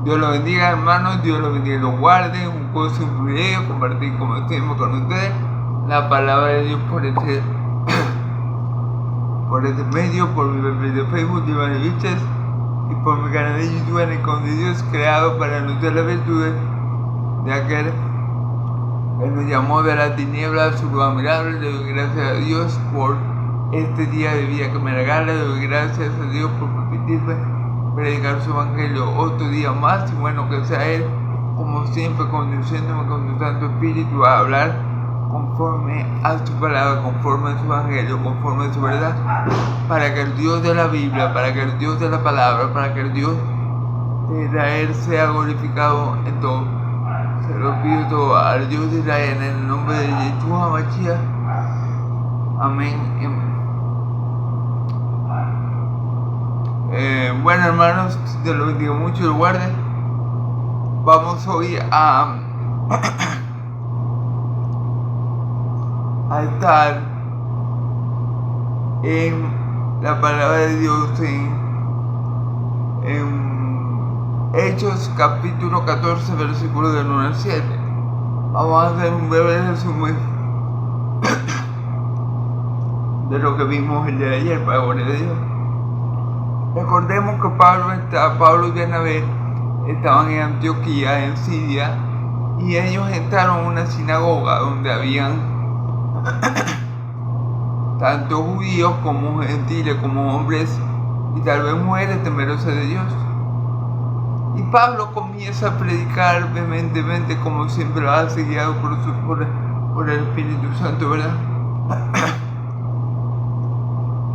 Dios los bendiga, hermanos, Dios los bendiga y los guarde. Un gozo y un privilegio compartir como siempre con ustedes la palabra de Dios por este medio, por mi perfil de Facebook, Giovanni Viches, y por mi canal de YouTube en el Con de Dios, creado para anunciar las virtudes de aquel que nos llamó de la tiniebla a su luz admirable. Le doy gracias a Dios por este día de vida que me regala. Le doy gracias a Dios por permitirme predicar su evangelio otro día más, y bueno, que sea Él, como siempre, conduciéndome con su Santo Espíritu a hablar conforme a su palabra, conforme a su evangelio, conforme a su verdad, para que el Dios de la Biblia, para que el Dios de la palabra, para que el Dios de Israel sea glorificado en todo. Se lo pido todo al Dios de Israel en el nombre de Yeshua Mashiach. Amén. Bueno, hermanos, Dios los bendiga mucho y los guarde. Vamos hoy a estar en la palabra de Dios en Hechos capítulo 14, versículos del 1 al 7. Vamos a hacer un breve resumen de lo que vimos el día de ayer, para gloria de Dios. Recordemos que Pablo y Bernabé estaban en Antioquía, en Siria, y ellos entraron a una sinagoga donde habían tanto judíos como gentiles, como hombres y tal vez mujeres temerosas de Dios. Y Pablo comienza a predicar vehementemente, como siempre lo hace, guiado por el Espíritu Santo, ¿verdad?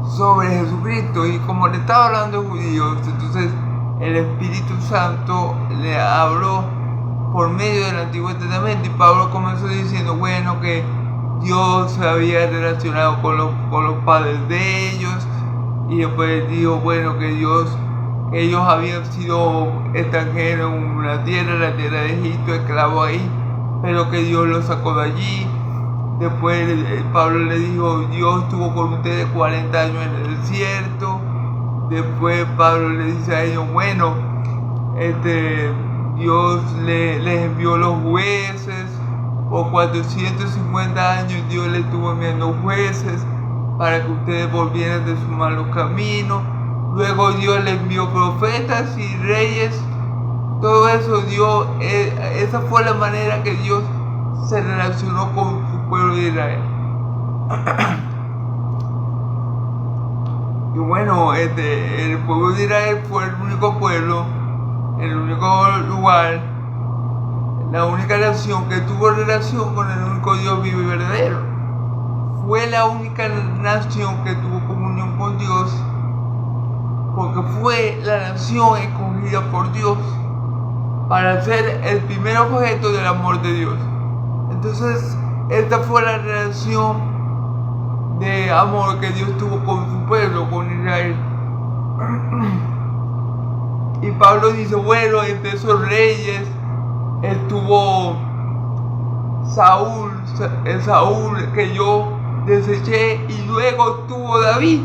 Sobre Jesucristo. Y como le estaba hablando a judíos, entonces el Espíritu Santo le habló por medio del Antiguo Testamento, y Pablo comenzó diciendo, bueno, que Dios se había relacionado con los padres de ellos, y después dijo, bueno, que ellos habían sido extranjeros en una tierra, la tierra de Egipto, esclavos ahí, pero que Dios los sacó de allí. Después Pablo le dijo, Dios estuvo con ustedes 40 años en el desierto. Después Pablo le dice a ellos, bueno, Dios les envió los jueces. Por 450 años Dios le estuvo enviando jueces para que ustedes volvieran de sus malos caminos. Luego Dios les envió profetas y reyes. Todo eso esa fue la manera que Dios se relacionó con su pueblo de Israel. Y bueno, el pueblo de Israel fue el único pueblo, el único lugar, la única nación que tuvo relación con el único Dios vivo y verdadero. Fue la única nación que tuvo comunión con Dios, porque fue la nación escogida por Dios para ser el primer objeto del amor de Dios. Entonces, esta fue la relación de amor que Dios tuvo con su pueblo, con Israel. Y Pablo dice, bueno, entre esos reyes estuvo Saúl que yo deseché, y luego estuvo David,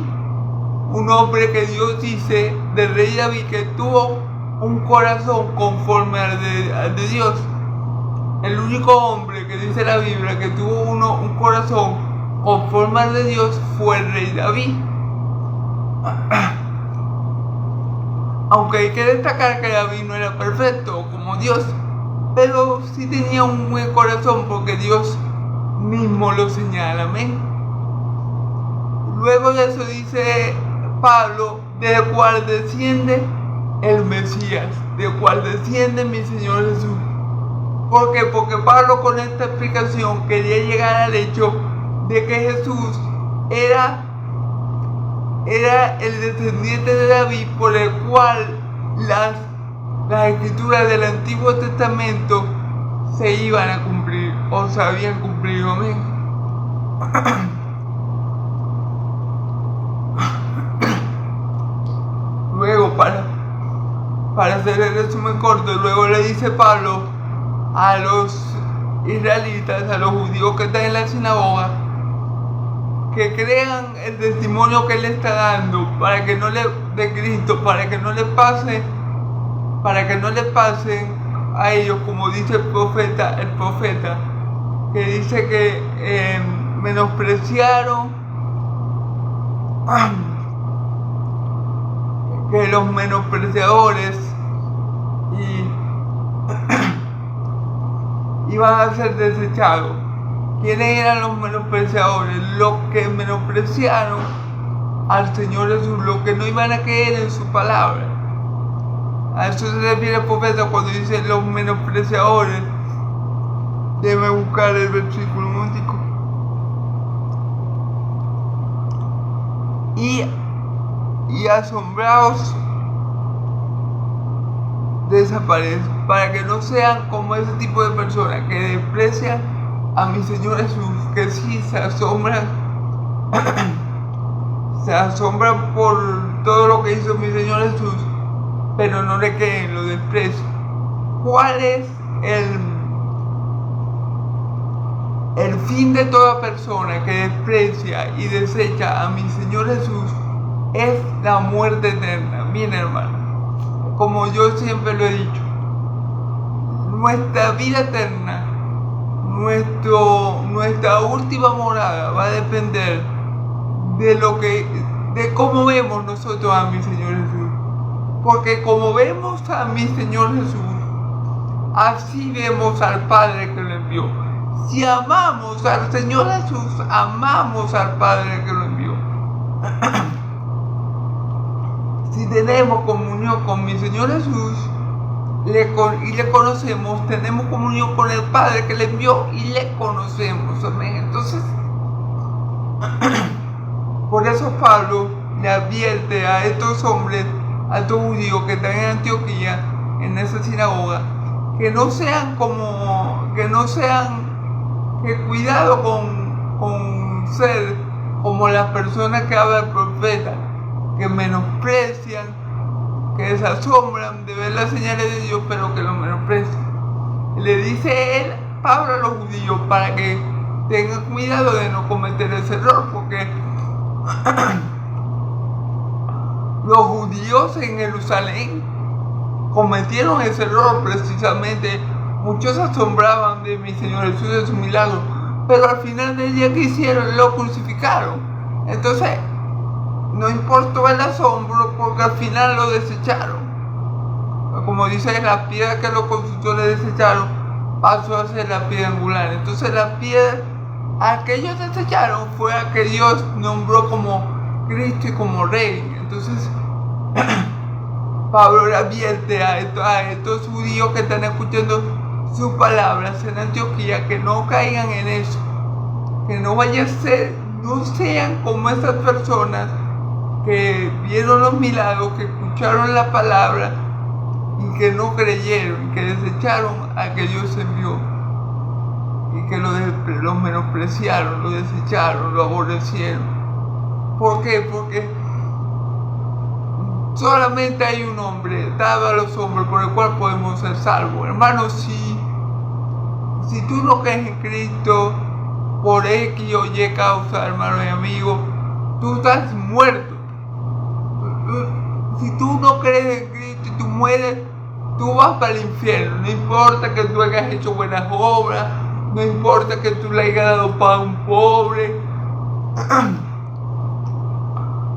un hombre que Dios dice del rey David que tuvo un corazón conforme al de Dios. El único hombre que dice la Biblia que tuvo un corazón conforme al de Dios fue el rey David. Aunque hay que destacar que David no era perfecto como Dios, pero sí tenía un buen corazón, porque Dios mismo lo señala. Amén. Luego de eso dice Pablo, del cual desciende el Mesías, del cual desciende mi Señor Jesús. ¿Por qué? Porque Pablo, con esta explicación, quería llegar al hecho de que Jesús era el descendiente de David, por el cual las escrituras del Antiguo Testamento se iban a cumplir, o se habían cumplido. Amén. Luego, para hacer el resumen corto, luego le dice Pablo a los israelitas, a los judíos que están en la sinagoga, que crean el testimonio que él está dando de Cristo, para que no le pase para que no le pasen a ellos, como dice el profeta, que dice que menospreciaron, que los menospreciadores iban a ser desechados. ¿Quiénes eran los menospreciadores? Los que menospreciaron al Señor Jesús, los que no iban a creer en su palabra. A eso se refiere el profeta cuando dice los menospreciadores. Déjame buscar el versículo un momentico. Y asombrados desaparecen, para que no sean como ese tipo de personas que desprecian a mi Señor Jesús, que sí se asombran por todo lo que hizo mi Señor Jesús, pero no le creen, lo desprecian. ¿Cuál es el fin de toda persona que desprecia y desecha a mi Señor Jesús? Es la muerte eterna. Bien, hermano, como yo siempre lo he dicho, nuestra vida eterna, nuestra última morada va a depender de cómo vemos nosotros a mi Señor Jesús. Porque como vemos a mi Señor Jesús, así vemos al Padre que lo envió. Si amamos al Señor Jesús, amamos al Padre que lo envió. Si tenemos comunión con mi Señor Jesús y le conocemos, tenemos comunión con el Padre que le envió y le conocemos. Amén. Entonces, por eso Pablo le advierte a estos hombres, a estos judíos que están en Antioquía, en esa sinagoga, que cuidado con ser como las personas que habla el profeta, que menosprecian, que se asombran de ver las señales de Dios, pero que lo menosprecian. Le dice Pablo a los judíos para que tengan cuidado de no cometer ese error, porque los judíos en Jerusalén cometieron ese error precisamente. Muchos se asombraban de mi Señor Jesús, de su milagro, pero al final del día que hicieron, lo crucificaron. Entonces, no importó el asombro, porque al final lo desecharon. Como dice, la piedra que los constructores desecharon pasó a ser la piedra angular. Entonces la piedra a que ellos desecharon fue a que Dios nombró como Cristo y como Rey. Entonces Pablo le advierte a estos judíos que están escuchando sus palabras en Antioquía, que no caigan en eso, que no sean como esas personas que vieron los milagros, que escucharon la palabra y que no creyeron, que desecharon a que Dios envió y que lo menospreciaron, lo desecharon, lo aborrecieron. ¿Por qué? Porque solamente hay un hombre dado a los hombres por el cual podemos ser salvos. Hermanos, si tú no crees en Cristo por X o Y causa, hermano y amigo, tú estás muerto. Si tú no crees en Cristo y tú mueres, tú vas para el infierno. No importa que tú hayas hecho buenas obras, no importa que tú le hayas dado pan a un pobre,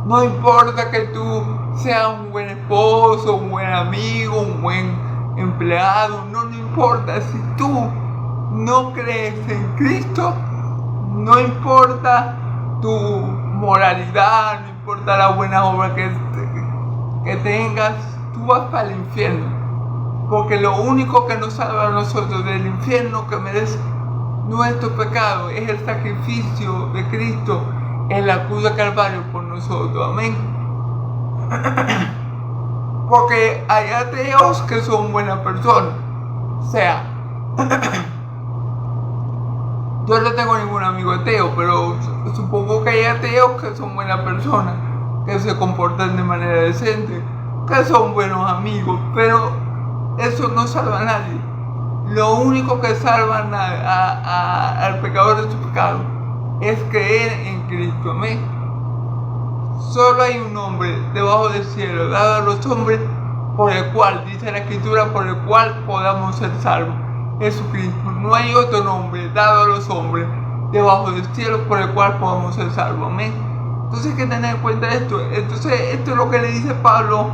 no importa que tú seas un buen esposo, un buen amigo, un buen empleado, no importa. Si tú no crees en Cristo, no importa tu moralidad, no importa la buena obra que tengas, tú vas para el infierno. Porque lo único que nos salva a nosotros del infierno, que merece nuestro pecado, es el sacrificio de Cristo en la cruz de Calvario por nosotros. Amén. Porque hay ateos que son buenas personas. O sea, yo no tengo ningún amigo ateo, pero supongo que hay ateos que son buenas personas, que se comportan de manera decente, que son buenos amigos, pero eso no salva a nadie. Lo único que salva al pecador de su pecado es creer en Cristo. Amén. Solo hay un nombre debajo del cielo dado a los hombres por el cual, dice la Escritura, por el cual podamos ser salvos. Jesucristo. No hay otro nombre dado a los hombres debajo del cielo por el cual podamos ser salvos. Amén. Entonces hay que tener en cuenta esto. Entonces esto es lo que le dice Pablo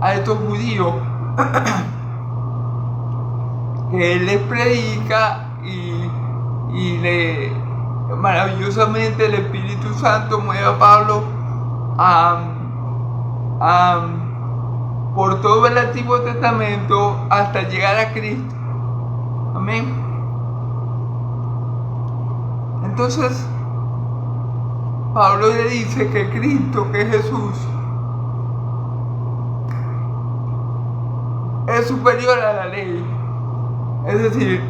a estos judíos. Que él les predica y maravillosamente el Espíritu Santo mueve a Pablo por todo el Antiguo Testamento hasta llegar a Cristo. Amén. Entonces Pablo le dice que Cristo, que Jesús, es superior a la ley. Es decir,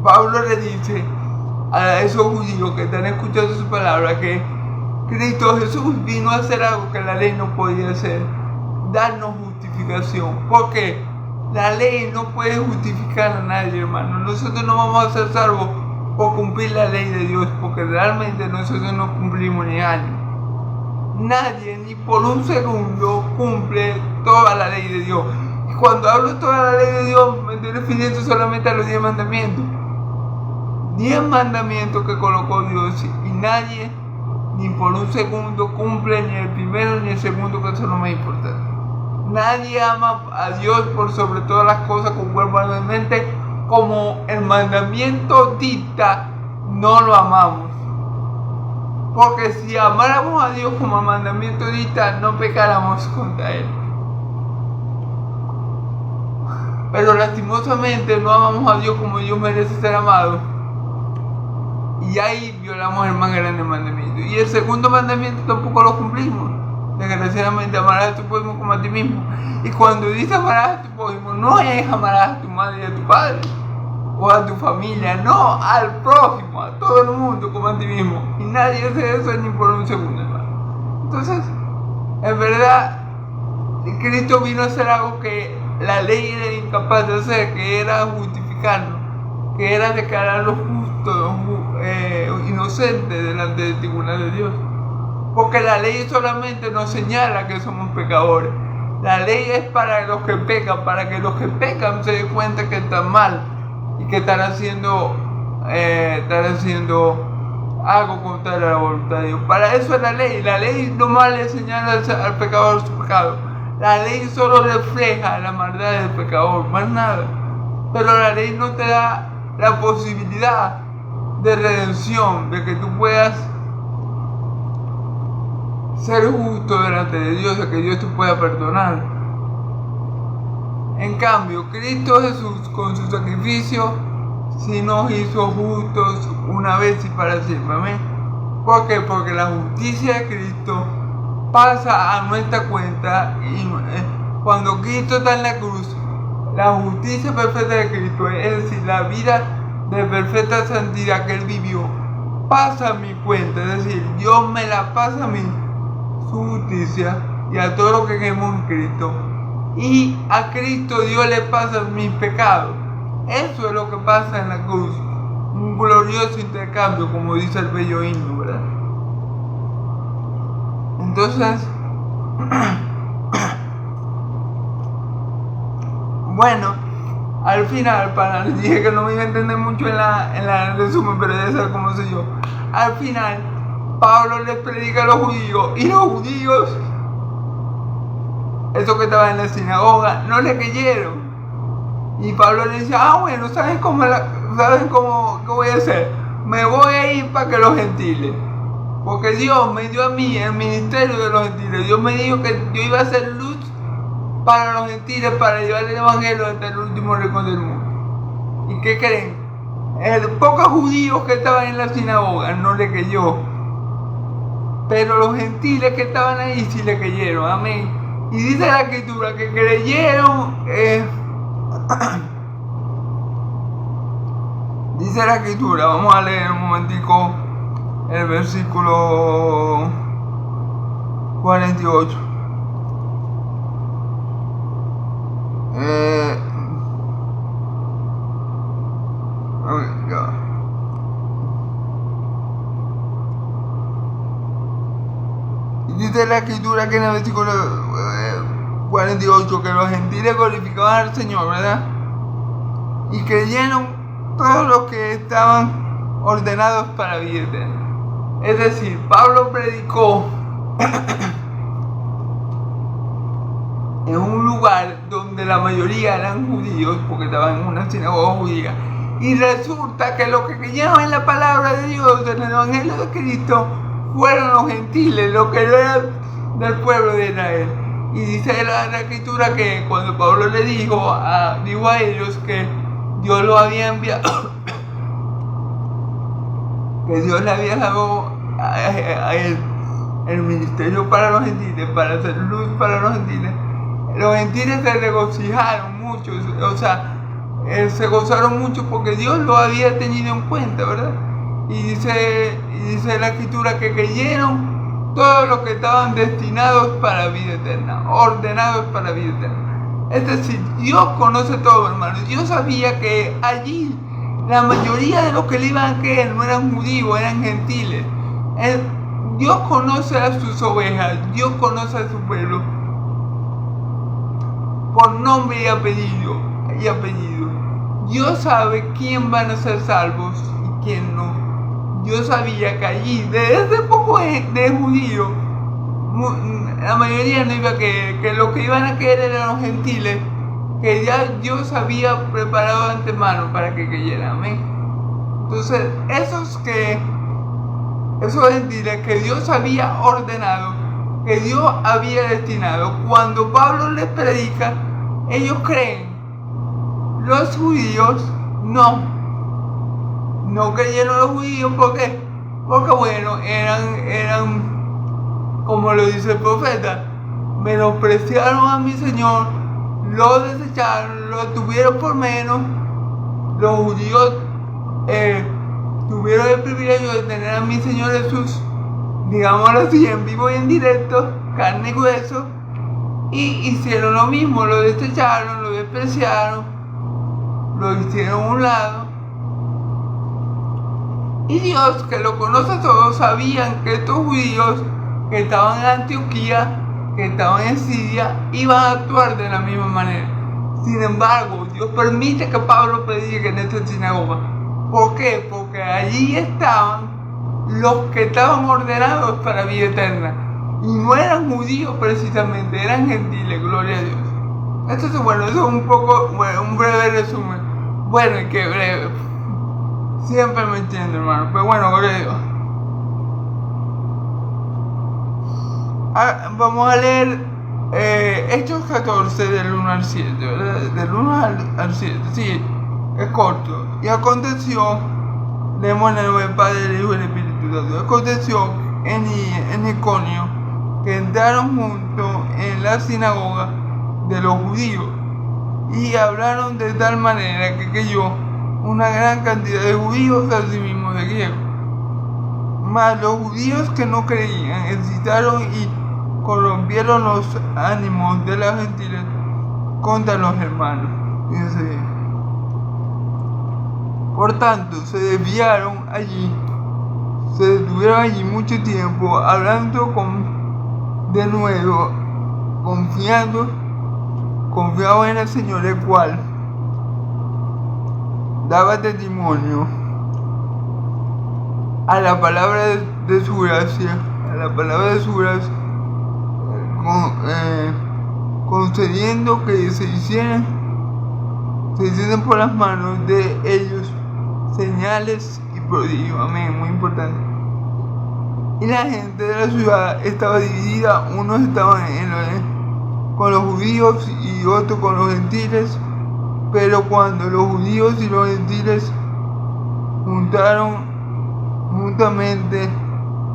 Pablo le dice a esos judíos que están escuchando su palabra que Cristo Jesús vino a hacer algo que la ley no podía hacer, darnos justificación. Porque la ley no puede justificar a nadie, hermano. Nosotros no vamos a ser salvos por cumplir la ley de Dios, porque realmente nosotros no cumplimos ni año. Nadie, ni por un segundo, cumple toda la ley de Dios. Y cuando hablo de toda la ley de Dios, me estoy refiriendo solamente a los 10 mandamientos. 10 mandamientos que colocó Dios, y nadie, ni por un segundo, cumple ni el primero ni el segundo, que eso no me importa. Nadie ama a Dios por sobre todas las cosas con cuerpo, alma y mente, como el mandamiento dicta, no lo amamos. Porque si amáramos a Dios como el mandamiento dicta, no pecáramos contra Él. Pero lastimosamente no amamos a Dios como Dios merece ser amado. Y ahí violamos el más grande mandamiento. Y el segundo mandamiento tampoco lo cumplimos. Desgraciadamente, amarás a tu prójimo como a ti mismo. Y cuando dice amarás a tu prójimo, no es amarás a tu madre y a tu padre, o a tu familia, no, al prójimo, a todo el mundo como a ti mismo. Y nadie hace eso ni por un segundo, hermano. Entonces, en verdad, Cristo vino a hacer algo que la ley era incapaz de hacer, que era justificarnos, que era declararlos justos, inocentes delante del tribunal de Dios. Porque la ley solamente nos señala que somos pecadores. La ley es para los que pecan, para que los que pecan se den cuenta que están mal y que están haciendo algo contrario a la voluntad de Dios. Para eso es la ley. La ley nomás le señala al pecador su pecado. La ley solo refleja la maldad del pecador, más nada. Pero la ley no te da la posibilidad de redención, de que tú puedas ser justo delante de Dios, de que Dios te pueda perdonar. En cambio, Cristo Jesús, con su sacrificio, sí nos hizo justos una vez y para siempre. Amén. ¿Por qué? Porque la justicia de Cristo pasa a nuestra cuenta, y cuando Cristo está en la cruz, la justicia perfecta de Cristo, es decir, la vida de perfecta santidad que Él vivió, pasa a mi cuenta. Es decir, Dios me la pasa a mí, su justicia, y a todo lo que creemos en Cristo. Y a Cristo Dios le pasa mis pecados. Eso es lo que pasa en la cruz. Un glorioso intercambio, como dice el bello himno, ¿verdad? Entonces, bueno, al final, dije que no me iba a entender mucho en la resumen, pero ya sabes cómo soy yo. Al final, Pablo les predica a los judíos, y los judíos, esos que estaban en la sinagoga, no le creyeron. Y Pablo le dice, bueno, ¿saben cómo qué voy a hacer? Me voy a ir para que los gentiles. Porque Dios me dio a mí el ministerio de los gentiles. Dios me dijo que yo iba a ser luz para los gentiles, para llevar el evangelio hasta el último rincón del mundo. ¿Y qué creen? Pocos judíos que estaban en la sinagoga no le creyó. Pero los gentiles que estaban ahí sí le creyeron. Amén. Y dice la Escritura que creyeron. Dice la Escritura, vamos a leer un momentico el versículo 48. Dice la Escritura que en el versículo 48, que los gentiles glorificaban al Señor, ¿verdad? Y creyeron todos los que estaban ordenados para vida eterna. Es decir, Pablo predicó en un lugar donde la mayoría eran judíos, porque estaban en una sinagoga judía, y resulta que los que creyeron en la palabra de Dios, en el Evangelio de Cristo, fueron los gentiles, los que no eran del pueblo de Israel. Y dice la Escritura que cuando Pablo le dijo a ellos que Dios los había enviado, que Dios le había dado a él el ministerio para los gentiles, para hacer luz para los gentiles se regocijaron mucho, o sea, se gozaron mucho porque Dios lo había tenido en cuenta, ¿verdad? Y dice la Escritura que creyeron todos los que estaban destinados para vida eterna, ordenados para vida eterna. Es decir, Dios conoce todo, hermano. Dios sabía que allí la mayoría de los que le iban a creer no eran judíos, eran gentiles. Dios conoce a sus ovejas, Dios conoce a su pueblo por nombre y apellido. Dios sabe quién van a ser salvos y quién no. Dios sabía que allí, desde ese poco de judíos, la mayoría no iba a creer, que los que iban a creer eran los gentiles, que ya Dios había preparado de antemano para que creyeran. Amén. Entonces, esos gentiles que Dios había ordenado, que Dios había destinado, cuando Pablo les predica, ellos creen. Los judíos no creyeron los judíos. ¿Por qué? Porque bueno, eran, como lo dice el profeta, menospreciaron a mi Señor, lo desecharon, lo tuvieron por menos. Los judíos tuvieron el privilegio de tener a mi Señor Jesús, digámoslo así, en vivo y en directo, carne y hueso, y hicieron lo mismo, lo desecharon, lo despreciaron, lo hicieron a un lado. Y Dios, que lo conoce todo, sabían que estos judíos que estaban en Antioquía, que estaban en Siria, iban a actuar de la misma manera. Sin embargo, Dios permite que Pablo predique en esta sinagoga. ¿Por qué? Porque allí estaban los que estaban ordenados para vida eterna. Y no eran judíos precisamente, eran gentiles, gloria a Dios. Entonces, bueno, eso es un breve resumen. Bueno, y que breve. Siempre me entiendo, hermano. Pero bueno, gloria a Dios. Vamos a leer Hechos 14 del 1 al 7, ¿verdad? Del 1 al 7, sí, es corto. Y aconteció, leemos en el nombre del Padre, del Hijo y del Espíritu Santo. Aconteció en Iconio que entraron juntos en la sinagoga de los judíos y hablaron de tal manera que creyó una gran cantidad de judíos, asimismo de griegos. Mas los judíos que no creían excitaron y corrompieron los ánimos de los gentiles contra los hermanos. Fíjense bien. Por tanto, se detuvieron allí mucho tiempo, hablando de nuevo, confiado en el Señor, el cual daba testimonio a la palabra de su gracia, concediendo que se hicieran por las manos de ellos señales y prodigios. Amén, muy importante. Y la gente de la ciudad estaba dividida, unos estaban con los judíos y otros con los gentiles, pero cuando los judíos y los gentiles juntaron juntamente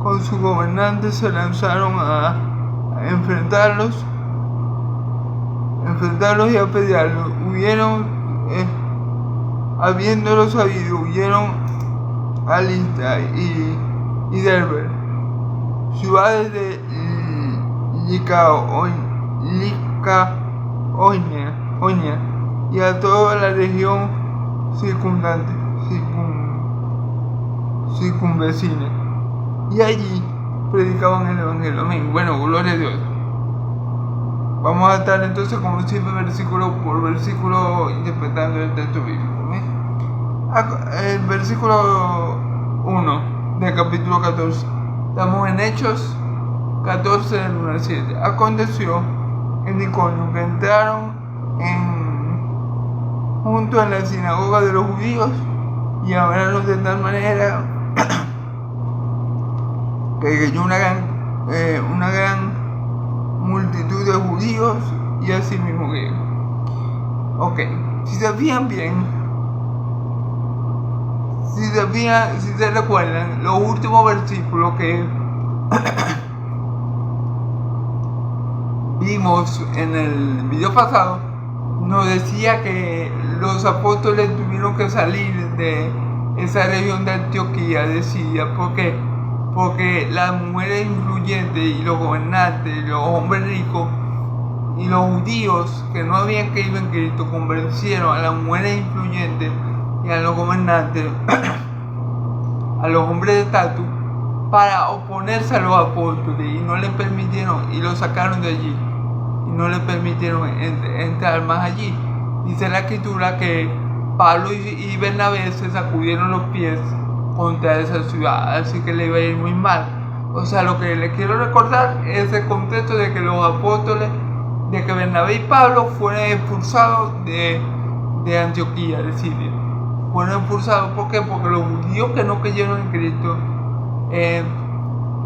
con sus gobernantes, se lanzaron a enfrentarlos y a pelearlos. Habiéndolo sabido, huyeron a Listra y Derbe, ciudades de Licaonia, y a toda la región circundante, circunvecina, y allí predicaban el Evangelio. Amén. Bueno, gloria a Dios. Vamos a estar entonces, como siempre, versículo por versículo, interpretando el texto bíblico. El versículo 1 del capítulo 14. Estamos en Hechos 14, del 1 al 7. Aconteció en Iconio que entraron junto a la sinagoga de los judíos y hablaron de tal manera que cayó una gran multitud de judíos y así mismo griegos. Ok, si se fijan bien, si se recuerdan, los últimos versículos que vimos en el video pasado, nos decía que los apóstoles tuvieron que salir de esa región de Antioquía, de Siria, porque las mujeres influyentes y los gobernantes, los hombres ricos y los judíos que no habían creído en Cristo convencieron a las mujeres influyentes y a los gobernantes, a los hombres de estatus, para oponerse a los apóstoles y no les permitieron, y los sacaron de allí y no les permitieron entrar más allí. Dice la escritura que Pablo y Bernabé se sacudieron los pies contra esa ciudad, así que le iba a ir muy mal. O sea, lo que les quiero recordar es el contexto de que los apóstoles, de que Bernabé y Pablo fueron expulsados de Antioquía, de Siria. Fueron expulsados, ¿por qué? Porque los judíos que no creyeron en Cristo,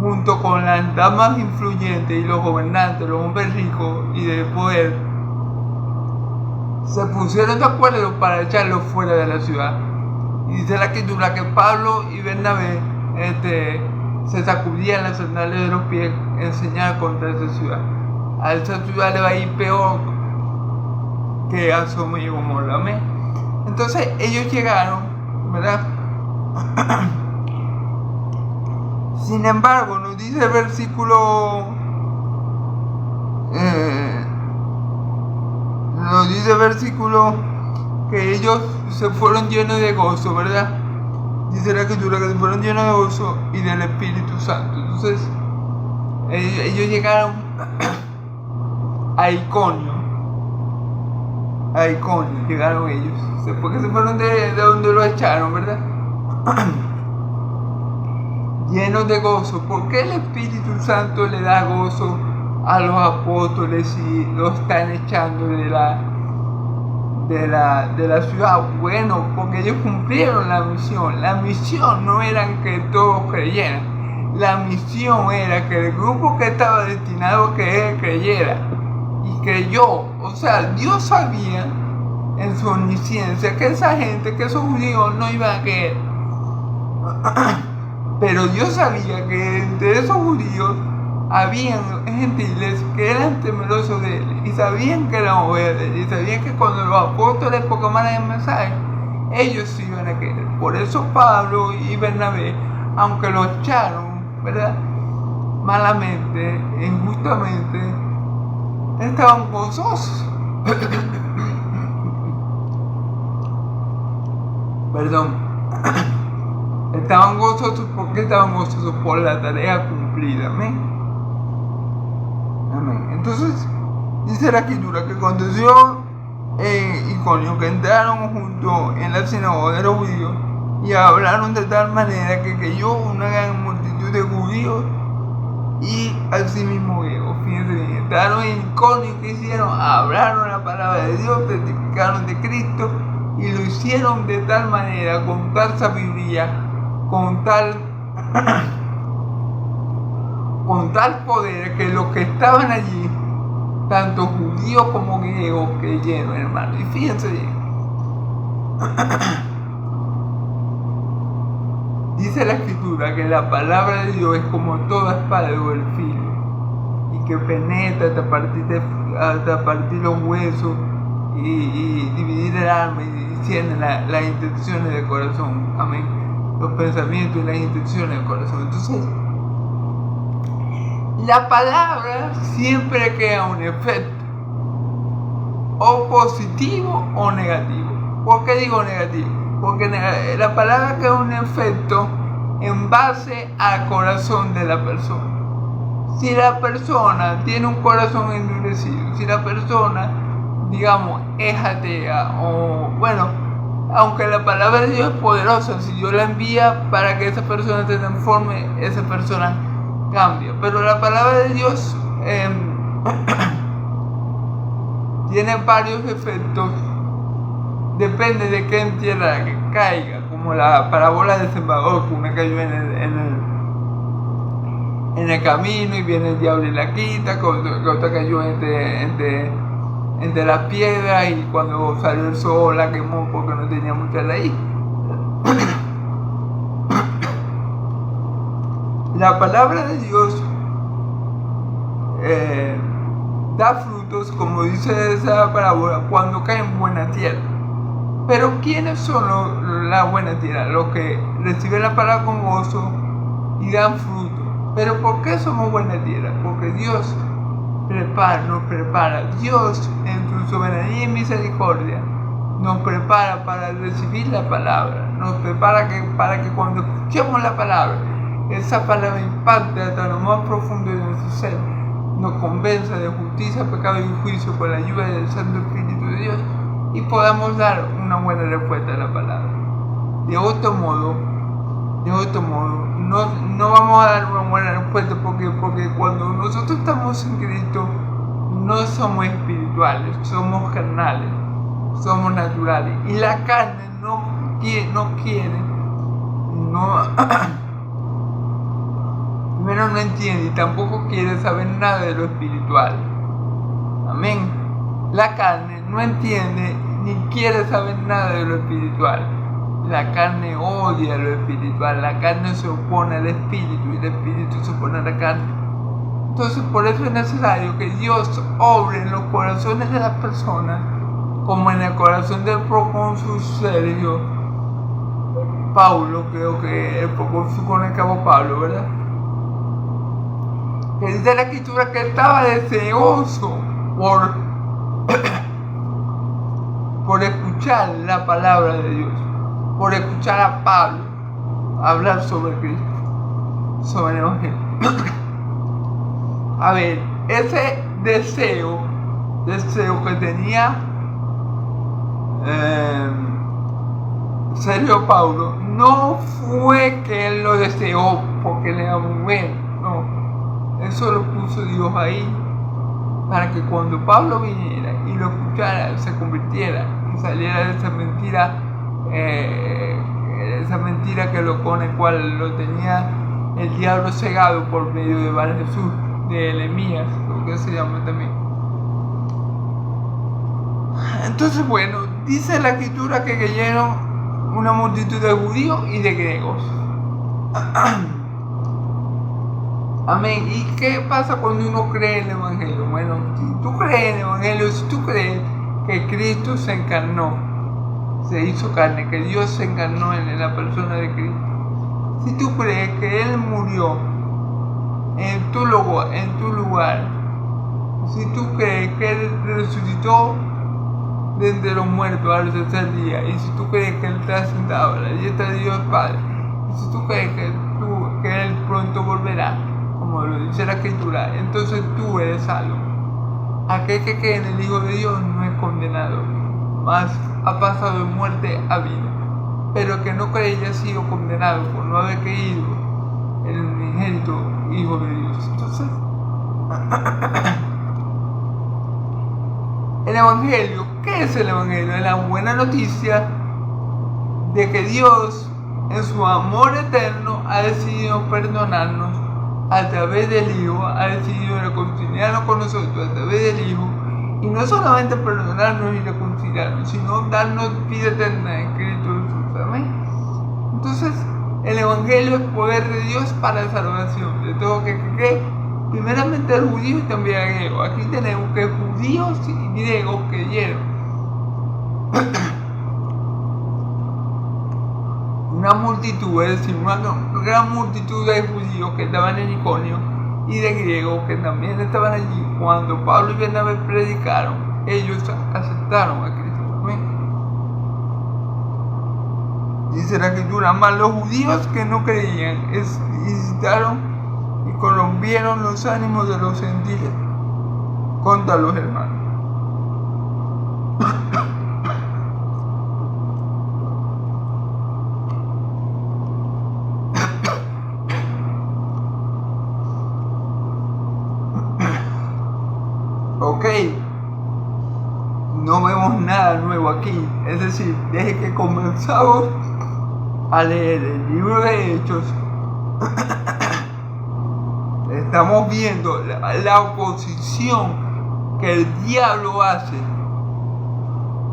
junto con las damas influyentes y los gobernantes, los hombres ricos y de poder, se pusieron de acuerdo para echarlos fuera de la ciudad. Y dice la escritura que Pablo y Bernabé se sacudían las sandalias de los pies en señal contra esa ciudad. A esa ciudad le va a ir peor que a Sodoma y Gomorra. Amén. Entonces ellos llegaron, ¿verdad? Sin embargo, nos dice el versículo que ellos se fueron llenos de gozo, ¿verdad? Dice la escritura que se fueron llenos de gozo y del Espíritu Santo. Entonces ellos llegaron a Iconio. Llegaron ellos. Porque se fueron de donde lo echaron, ¿verdad? Llenos de gozo. ¿Por qué el Espíritu Santo le da gozo a los apóstoles y los están echando de la ciudad? Bueno, porque ellos cumplieron la misión. La misión no era que todos creyeran. La misión era que el grupo que estaba destinado a que él creyera y creyó. O sea, Dios sabía en su omnisciencia que esa gente, que esos judíos no iban a creer. Pero Dios sabía que entre esos judíos habían gentiles que eran temerosos de él y sabían que eran ovejas de él y sabían que cuando los apóstoles proclamaran el mensaje, ellos se iban a creer. Por eso Pablo y Bernabé, aunque los echaron, ¿verdad?, malamente, injustamente, estaban gozosos. Perdón. Estaban gozosos. ¿Por qué estaban gozosos? Por la tarea cumplida. Amén. Amén. Entonces, dice la escritura que aconteció en Iconio que entraron junto en la sinagoga de los judíos y hablaron de tal manera que cayó una gran multitud de judíos y asimismo griegos. Fíjense bien, entraron en Iconio y ¿qué hicieron? Hablaron la palabra de Dios, testificaron de Cristo y lo hicieron de tal manera, con tal sabiduría, con tal poder, que los que estaban allí, tanto judíos como griegos, creyeron, hermano. Y fíjense bien, dice la escritura que la palabra de Dios es como toda espada de doble filo y que penetra hasta partir los huesos y dividir el alma y discierne las intenciones del corazón. Amén. Los pensamientos y las intenciones del corazón. Entonces, la palabra siempre crea un efecto, o positivo o negativo. ¿Por qué digo negativo? Porque la palabra crea un efecto en base al corazón de la persona. Si la persona tiene un corazón endurecido, si la persona, digamos, es atea, o bueno, aunque la palabra de Dios es poderosa, si Dios la envía para que esa persona se transforme, esa persona cambia. Pero la palabra de Dios tiene varios efectos, depende de qué en tierra que caiga, como la parábola del sembrador, que una cayó en el camino y viene el diablo y la quita, que otra cayó entre las piedras y cuando salió el sol la quemó porque no tenía mucha raíz. La palabra de Dios da frutos, como dice esa parábola, cuando cae en buena tierra. Pero ¿quiénes son la buena tierra? Los que reciben la palabra con gozo y dan fruto. Pero ¿por qué somos buena tierra? Porque Dios nos prepara. Dios, en su soberanía y misericordia, nos prepara para recibir la palabra. Nos prepara para que cuando escuchemos la palabra, esa palabra impacte hasta lo más profundo de nuestro ser, nos convenza de justicia, pecado y juicio con la ayuda del Santo Espíritu de Dios, y podamos dar una buena respuesta a la palabra. De otro modo, no vamos a dar una buena respuesta porque cuando nosotros estamos en Cristo no somos espirituales, somos carnales, somos naturales, y la carne primero no entiende y tampoco quiere saber nada de lo espiritual. Amén. La carne no entiende ni quiere saber nada de lo espiritual. La carne odia lo espiritual, la carne se opone al espíritu y el espíritu se opone a la carne. Entonces por eso es necesario que Dios obre en los corazones de las personas, como en el corazón del procónsul Sergio Paulo, creo que el procónsul con el cabo Pablo, ¿verdad? Que dice la escritura que estaba deseoso por escuchar la palabra de Dios, por escuchar a Pablo hablar sobre Cristo, sobre el Evangelio. A ver, ese deseo que tenía Sergio Paulo no fue que él lo deseó porque le era muy bueno, no, eso lo puso Dios ahí para que cuando Pablo viniera y lo escuchara, se convirtiera y saliera de esa mentira con el cual lo tenía el diablo cegado por medio de Bar Jesús, de Elemías, lo que se llama también. Entonces, bueno, dice la escritura que cayeron una multitud de judíos y de griegos. Amén. ¿Y qué pasa cuando uno cree en el Evangelio? Bueno, si tú crees en el Evangelio, si tú crees que Cristo se encarnó, se hizo carne, que Dios se encarnó en la persona de Cristo, si tú crees que Él murió en tu lugar, si tú crees que Él resucitó de entre los muertos al tercer día, y si tú crees que Él está sentado a la diestra de Dios Padre, y si tú crees que Él pronto volverá, como lo dice la escritura, entonces tú eres salvo. Aquel que cree en el Hijo de Dios no es condenado, mas ha pasado de muerte a vida. Pero que no cree ya ha sido condenado por no haber creído en el unigénito Hijo de Dios. Entonces, el Evangelio, ¿qué es el Evangelio? Es la buena noticia de que Dios, en su amor eterno, ha decidido perdonarnos a través del Hijo, ha decidido reconciliarnos con nosotros a través del Hijo, y no solamente perdonarnos y reconciliarnos, sino darnos vida eterna en Cristo Jesús. Amén. Entonces, el Evangelio es poder de Dios para la salvación de todo que cree, primeramente al judío y también al griego. Aquí tenemos que judíos y griegos creyeron. Una multitud, es decir, una gran multitud de judíos que estaban en Iconio y de griegos que también estaban allí. Cuando Pablo y Bernabé predicaron, ellos aceptaron a Cristo. ¿Amén? Dice la escritura, mas los judíos que no creían incitaron y corrompieron los ánimos de los gentiles contra los hermanos. Ok, no vemos nada nuevo aquí, es decir, desde que comenzamos a leer el libro de Hechos, estamos viendo la oposición que el diablo hace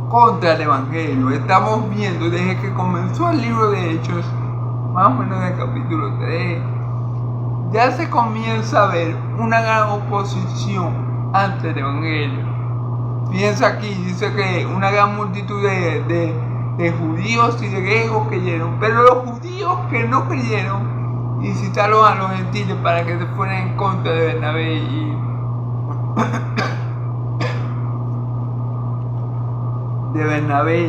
contra el Evangelio. Estamos viendo desde que comenzó el libro de Hechos, más o menos en el capítulo 3, ya se comienza a ver una gran oposición ante el Evangelio. Piensa aquí, dice que una gran multitud de judíos y de griegos creyeron, pero los judíos que no creyeron incitaron a los gentiles para que se fueran en contra de Bernabé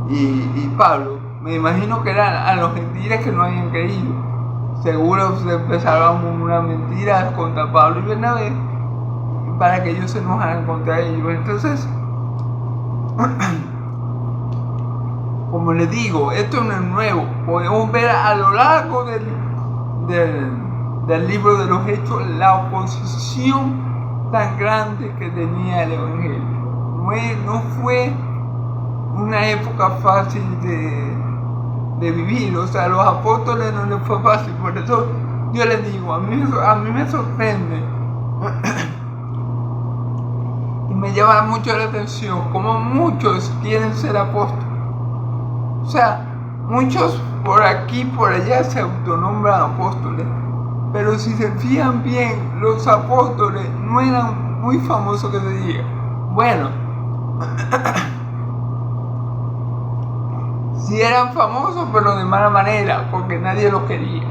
y Pablo. Me imagino que eran a los gentiles que no habían creído. Seguro se empezaron unas mentiras contra Pablo y Bernabé para que ellos se enojaran contra ellos. Entonces, como les digo, esto no es nuevo. Podemos ver a lo largo del libro de los Hechos la oposición tan grande que tenía el Evangelio. No fue una época fácil de vivir, o sea, a los apóstoles no les fue fácil. Por eso yo les digo, a mí me sorprende y me llama mucho la atención como muchos quieren ser apóstoles. O sea, muchos por aquí por allá se autonombran apóstoles, pero si se fijan bien, los apóstoles no eran muy famosos que se diga. Bueno, sí eran famosos, pero de mala manera, porque nadie los quería.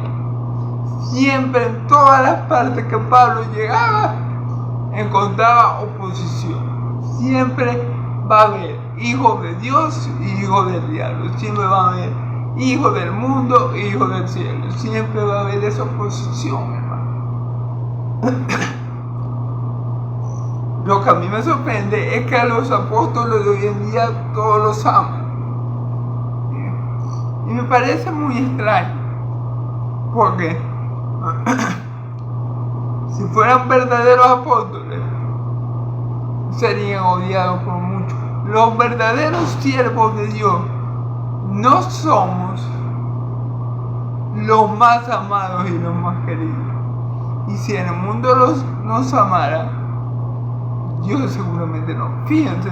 Siempre, en todas las partes que Pablo llegaba, encontraba oposición. Siempre va a haber hijos de Dios y hijos del diablo. Siempre va a haber hijos del mundo y hijos del cielo. Siempre va a haber esa oposición, hermano. Lo que a mí me sorprende es que a los apóstoles de hoy en día todos los aman. Y me parece muy extraño, porque si fueran verdaderos apóstoles, serían odiados por muchos. Los verdaderos siervos de Dios no somos los más amados y los más queridos. Y si en el mundo nos amara, Dios seguramente no. Fíjense,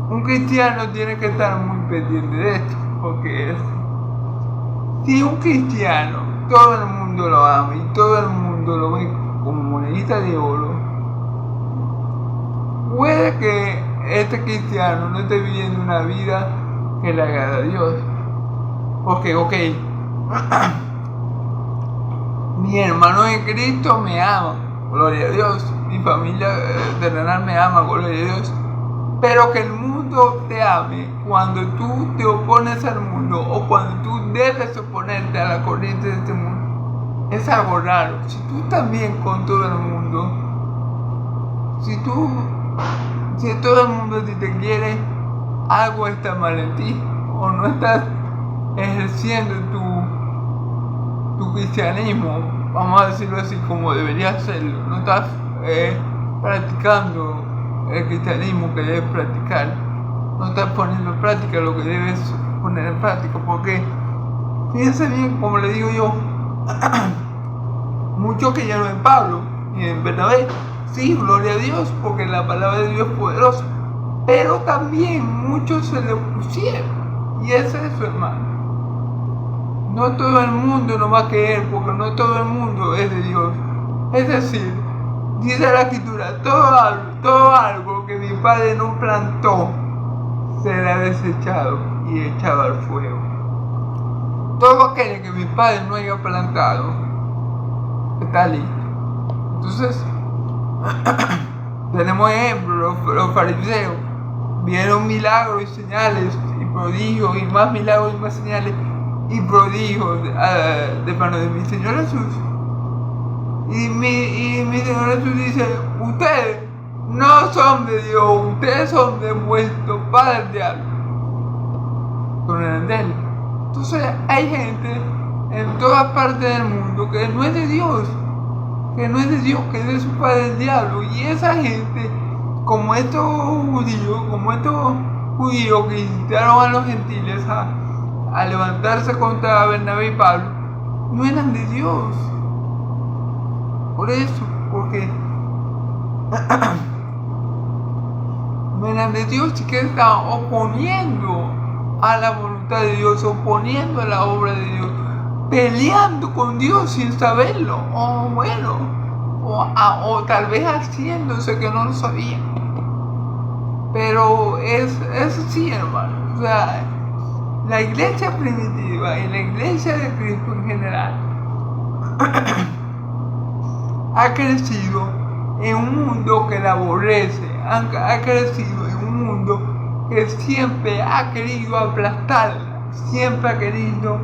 un cristiano tiene que estar muy pendiente de esto. Porque si un cristiano, todo el mundo lo ama y todo el mundo lo ve como monedita de oro, puede que este cristiano no esté viviendo una vida que le agrada a Dios. Porque, ok, mi hermano en Cristo me ama, gloria a Dios, mi familia terrenal me ama, gloria a Dios, pero que el mundo te ame cuando tú te opones al mundo o cuando tú debes oponerte a la corriente de este mundo es algo raro. Si tú estás bien con todo el mundo, si todo el mundo a ti te quiere, algo está mal en ti, o no estás ejerciendo tu cristianismo, vamos a decirlo así, como deberías hacerlo. No estás practicando el cristianismo que debes practicar, no estás poniendo en práctica lo que debes poner en práctica. Porque fíjense bien, como le digo yo, muchos creyeron en Pablo y en Bernabé, sí, gloria a Dios, porque la palabra de Dios es poderosa, pero también muchos se le opusieron, y es eso, hermano. No todo el mundo nos va a creer, porque no todo el mundo es de Dios. Es decir, dice la Escritura, todo árbol que mi Padre no plantó será desechado y echado al fuego. Todo aquel que mi Padre no haya plantado está listo. Entonces, tenemos ejemplos. Los fariseos vieron milagros y señales y prodigios y más milagros y más señales, y prodigio de mano de mi Señor Jesús. Y mi Señor Jesús dice, ustedes no son de Dios, ustedes son de vuestro padre el diablo. Con el de él. Entonces hay gente en todas partes del mundo que no es de Dios, que no es de Dios, que es de su padre el diablo. Y esa gente, como estos judíos que incitaron a los gentiles a levantarse contra Bernabé y Pablo, no eran de Dios. Por eso, porque no eran de Dios y que estaban oponiendo a la voluntad de Dios, oponiendo a la obra de Dios, peleando con Dios sin saberlo, o tal vez haciéndose que no lo sabían. Pero es así, hermano. O sea, la iglesia primitiva y la iglesia de Cristo en general ha crecido en un mundo que la aborrece, ha crecido en un mundo que siempre ha querido aplastarla, siempre ha querido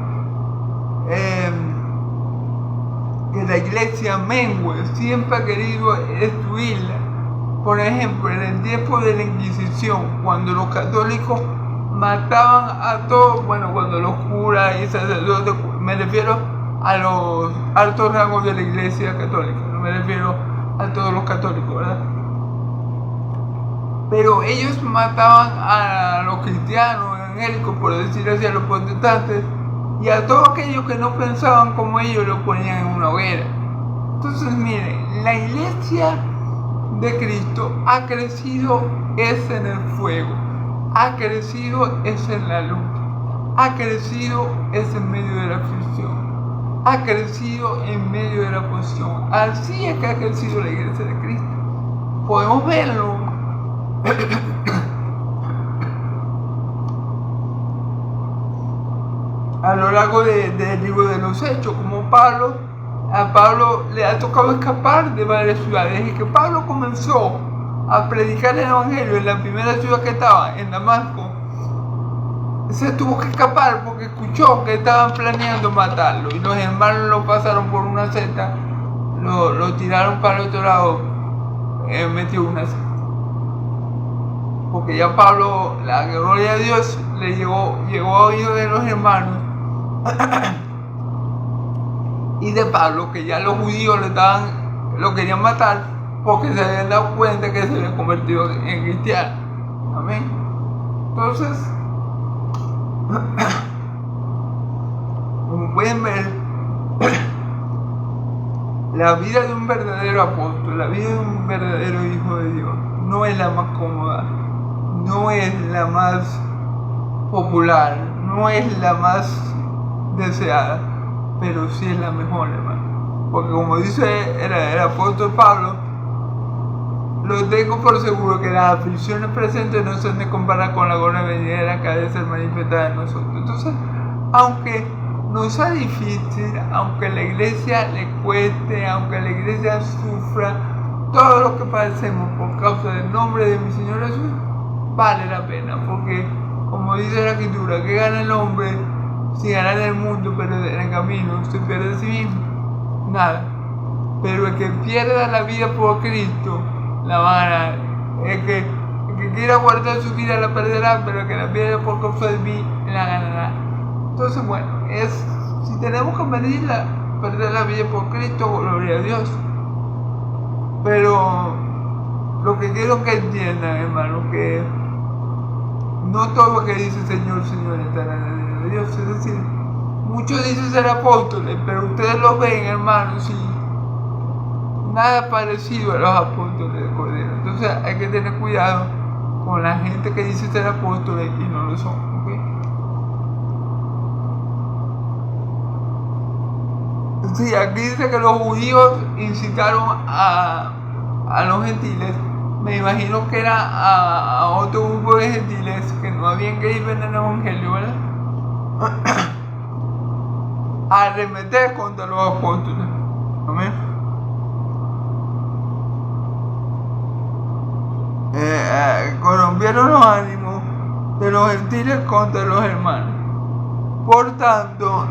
que la iglesia mengue, siempre ha querido destruirla. Por ejemplo, en el tiempo de la Inquisición, cuando los católicos mataban a todos, cuando los curas y sacerdotes, me refiero a los altos rangos de la iglesia católica, no me refiero a todos los católicos, ¿verdad? Pero ellos mataban a los cristianos evangélicos, por decir así, a los protestantes, y a todos aquellos que no pensaban como ellos los ponían en una hoguera. Entonces, miren, la iglesia de Cristo ha crecido es en el fuego, ha crecido es en la lucha, ha crecido es en medio de la aflicción, ha crecido en medio de la oposición. Así es que ha crecido la iglesia de Cristo. Podemos verlo a lo largo del libro de los Hechos, como a Pablo le ha tocado escapar de varias ciudades, y que Pablo comenzó a predicar el evangelio en la primera ciudad que estaba, en Damasco. Se tuvo que escapar porque escuchó que estaban planeando matarlo, y los hermanos lo pasaron por una seta, lo tiraron para el otro lado, metió una seta. Porque ya Pablo, la gloria de Dios, le llegó a oídos de los hermanos y de Pablo, que ya los judíos lo querían matar porque se habían dado cuenta que se había convertido en cristiano. Amén. Entonces, como pueden ver, la vida de un verdadero apóstol, la vida de un verdadero hijo de Dios, no es la más cómoda, no es la más popular, no es la más deseada, pero sí es la mejor, hermano. Porque como dice el apóstol Pablo, lo tengo por seguro que las aflicciones presentes no se han de comparar con la gloria venidera que ha de ser manifestada en nosotros. Entonces, aunque nos sea difícil, aunque la iglesia le cueste, aunque la iglesia sufra todo lo que padecemos por causa del nombre de mi Señor Jesús, vale la pena, porque como dice la Escritura, que gana el hombre si ganar el mundo pero en el camino se pierde a sí mismo? Nada. Pero el que pierda la vida por Cristo la va a ganar. El que quiera guardar su vida la perderá, pero el que la pierda por causa de mí la ganará. Entonces, si tenemos que perder la vida por Cristo, gloria a Dios. Pero lo que quiero que entiendan, hermano, que no todo lo que dice Señor, Señor está en la ley de Dios. Es decir, muchos dicen ser apóstoles, pero ustedes los ven, hermanos, y nada parecido a los apóstoles de Cordero. Entonces hay que tener cuidado con la gente que dice ser apóstoles y no lo son. ¿Okay? Sí, aquí dice que los judíos incitaron a los gentiles. Me imagino que era a otro grupo de gentiles que no habían creído en el evangelio, ¿verdad? A arremeter contra los apóstoles. Amén. Corrompieron los ánimos de los gentiles contra los hermanos. Por tanto,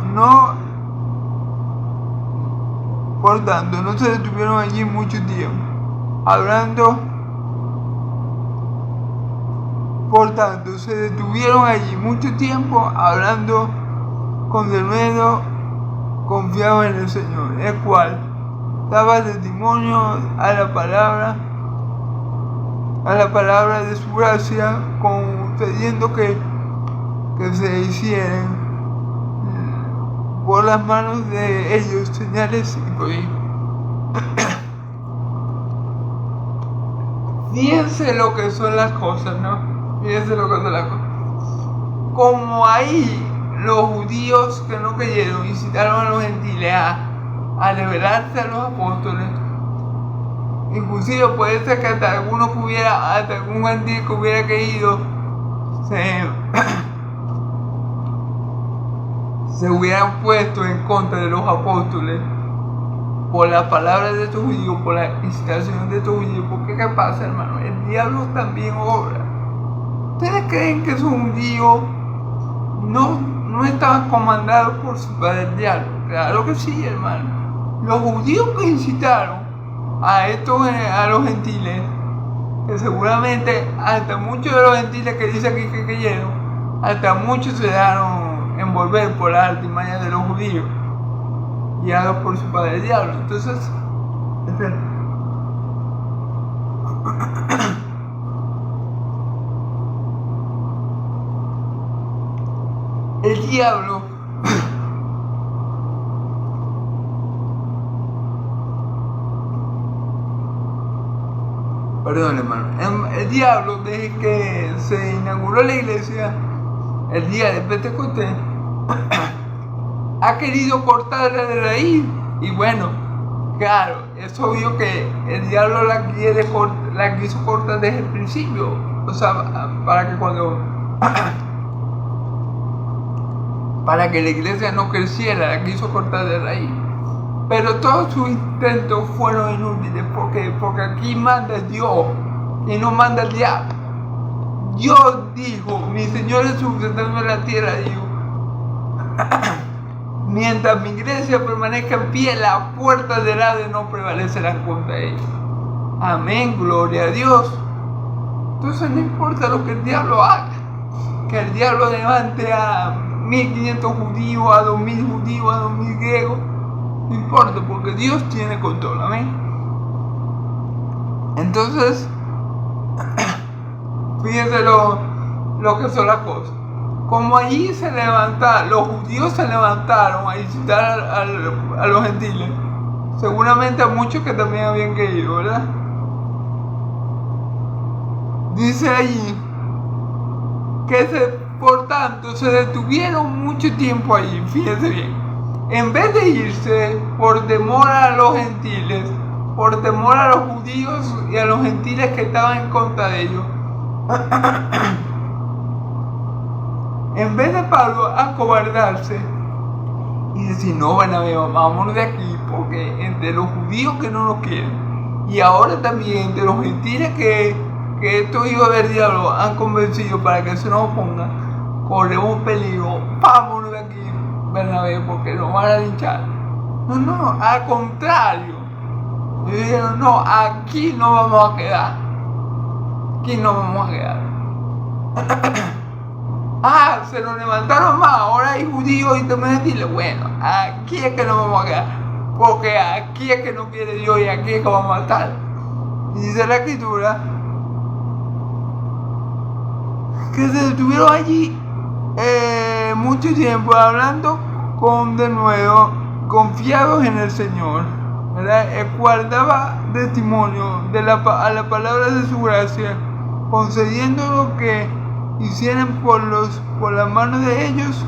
no se detuvieron allí mucho tiempo, hablando. Por tanto, se detuvieron allí mucho tiempo, hablando con denuedo, confiados en el Señor, el cual daba testimonio a la palabra de su gracia, concediendo que se hicieran por las manos de ellos señales y prodigios. Fíjense lo que son las cosas, ¿no? Fíjense lo que son las cosas. Como ahí los judíos que no creyeron incitaron a los gentiles a rebelarse a los apóstoles. Inclusive puede ser que hasta algún gentil que hubiera creído se hubieran puesto en contra de los apóstoles por las palabras de estos judíos, por la incitación de estos judíos. Porque ¿qué pasa, hermano? El diablo también obra. ¿Ustedes creen que esos judíos no estaban comandados por su padre el diablo? Claro que sí, hermano. Los judíos que incitaron a los gentiles, que seguramente hasta muchos de los gentiles que dicen aquí que creyeron, hasta muchos se dejaron envolver por las artimañas de los judíos, guiados por su padre el diablo. Entonces, el diablo perdón, hermano, el diablo, desde que se inauguró la iglesia el día de Pentecostés, ha querido cortarla de raíz. Y bueno, claro, es obvio que el diablo la quiso cortar desde el principio, o sea, para que la iglesia no creciera, la quiso cortar de raíz. Pero todos sus intentos fueron inútiles. Porque aquí manda Dios y no manda el diablo. Dios dijo, mi Señor Jesús sentado en la tierra dijo, mientras mi iglesia permanezca en pie, las puertas del Hades no prevalecerán contra ella. Amén, gloria a Dios. Entonces no importa lo que el diablo haga, que el diablo levante a 1500 judíos, a 2000 judíos, a 2000 griegos, no importa, porque Dios tiene control, amén. Entonces, fíjense lo que son las cosas. Como allí los judíos se levantaron a incitar a los gentiles, seguramente a muchos que también habían creído, ¿verdad? Dice allí que por tanto se detuvieron mucho tiempo allí, fíjense bien. En vez de irse por temor a los gentiles, por temor a los judíos y a los gentiles que estaban en contra de ellos, en vez de Pablo acobardarse y decir, no, Bernabé, vámonos de aquí, porque entre los judíos que no nos quieren, y ahora también entre los gentiles que estos hijos del diablo han convencido para que se nos opongan, corremos peligro, vámonos de aquí, Bernabé, porque nos van a linchar. No, al contrario. Y dijeron, no, aquí no vamos a quedar. Aquí no vamos a quedar. Se nos levantaron más, ahora hay judíos y también gentiles. Bueno, aquí es que no vamos a quedar. Porque aquí es que no quiere Dios y aquí es que vamos a estar. Y dice la escritura que se detuvieron allí mucho tiempo hablando con denuedo, confiados en el Señor, ¿verdad? El cual daba testimonio a la palabra de su gracia, concediendo lo que hicieran por las manos de ellos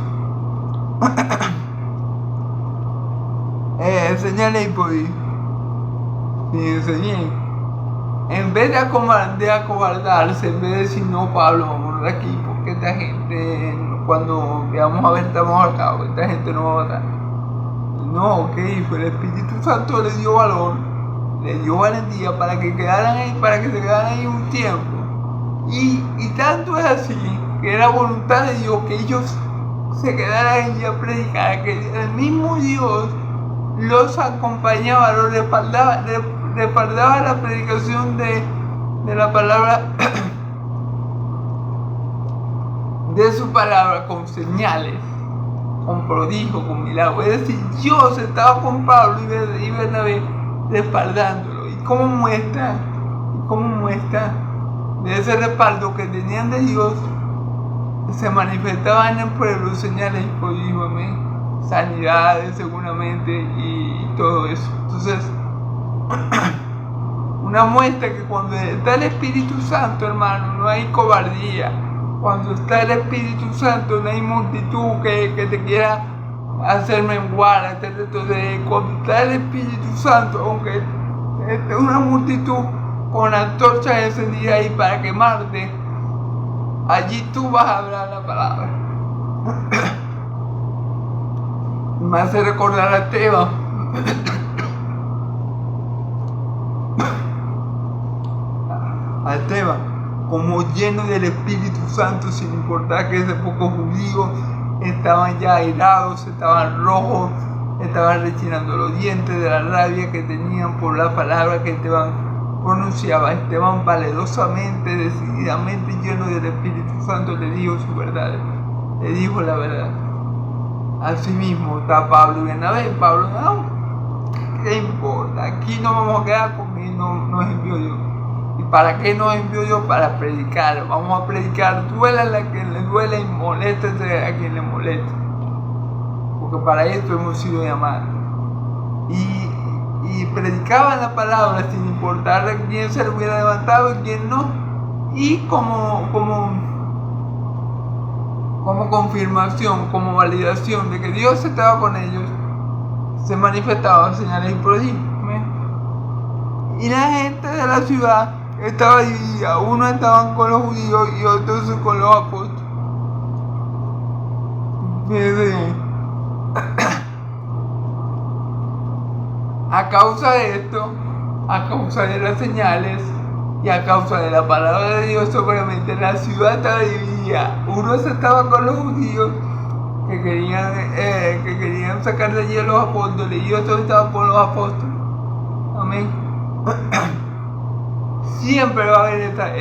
señales y prodigios. Fíjense bien, en vez de acobardarse, en vez de decir, no, Pablo, vámonos de aquí, porque esta gente, cuando veamos a ver, estamos acá, esta gente no va a matar. No, ¿qué hizo? El Espíritu Santo le dio valor, le dio valentía para que se quedaran ahí un tiempo. Y tanto es así, que era voluntad de Dios que ellos se quedaran allí a predicar, que el mismo Dios los acompañaba, los respaldaba la predicación de la palabra, de su palabra, con señales, con prodigios, con milagros. Es decir, Dios estaba con Pablo y Bernabé respaldándolo. ¿Y cómo muestra de ese respaldo que tenían de Dios? Se manifestaban en el pueblo señales y prodigios, amén, sanidades seguramente y todo eso. Entonces, una muestra que cuando está el Espíritu Santo, hermano, no hay cobardía. Cuando está el Espíritu Santo no hay multitud que te quiera hacer menguar, hacer retroceder. Cuando está el Espíritu Santo, aunque esté una multitud con antorchas encendidas ahí para quemarte, allí tú vas a hablar la palabra. Me hace recordar a Esteban. A Esteban, como lleno del Espíritu Santo, sin importar que ese poco judíos estaban ya airados, estaban rojos, estaban rechinando los dientes de la rabia que tenían por la palabra que Esteban pronunciaba. Esteban valerosamente, decididamente lleno del Espíritu Santo, le dijo su verdad, le dijo la verdad. Asimismo está Pablo y Bernabé. Pablo, no, ¿qué importa? Aquí no vamos a quedar porque no nos envió Dios. ¿Y para qué nos envió Dios? Para predicar. Vamos a predicar, duela a quien le duele y moléstese a quien le moleste. Porque para esto hemos sido llamados. Y predicaban la palabra sin importar quién se lo hubiera levantado y quién no. Y como confirmación, como validación de que Dios estaba con ellos, se manifestaban señales y prodigios. Y la gente de la ciudad estaba dividida. Unos estaban con los judíos y otros con los apóstoles. A causa de esto, a causa de las señales y a causa de la palabra de Dios, obviamente la ciudad estaba dividida. Unos estaban con los judíos que querían sacar de allí a los apóstoles y otros estaban con los apóstoles. Amén. Siempre va a haber esta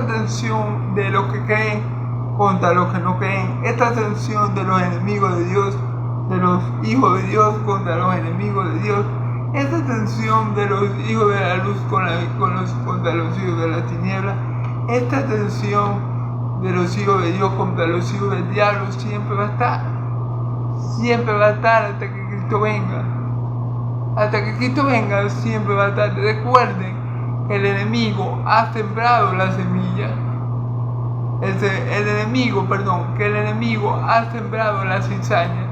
tensión de los que creen contra los que no creen, esta tensión de los enemigos de Dios, de los hijos de Dios contra los enemigos de Dios, esta tensión de los hijos de la luz contra los hijos de la tiniebla, esta tensión de los hijos de Dios contra los hijos del diablo siempre va a estar hasta que Cristo venga. Hasta que Cristo venga siempre va a estar. Recuerden que el enemigo ha sembrado la semilla. Que el enemigo ha sembrado la cizaña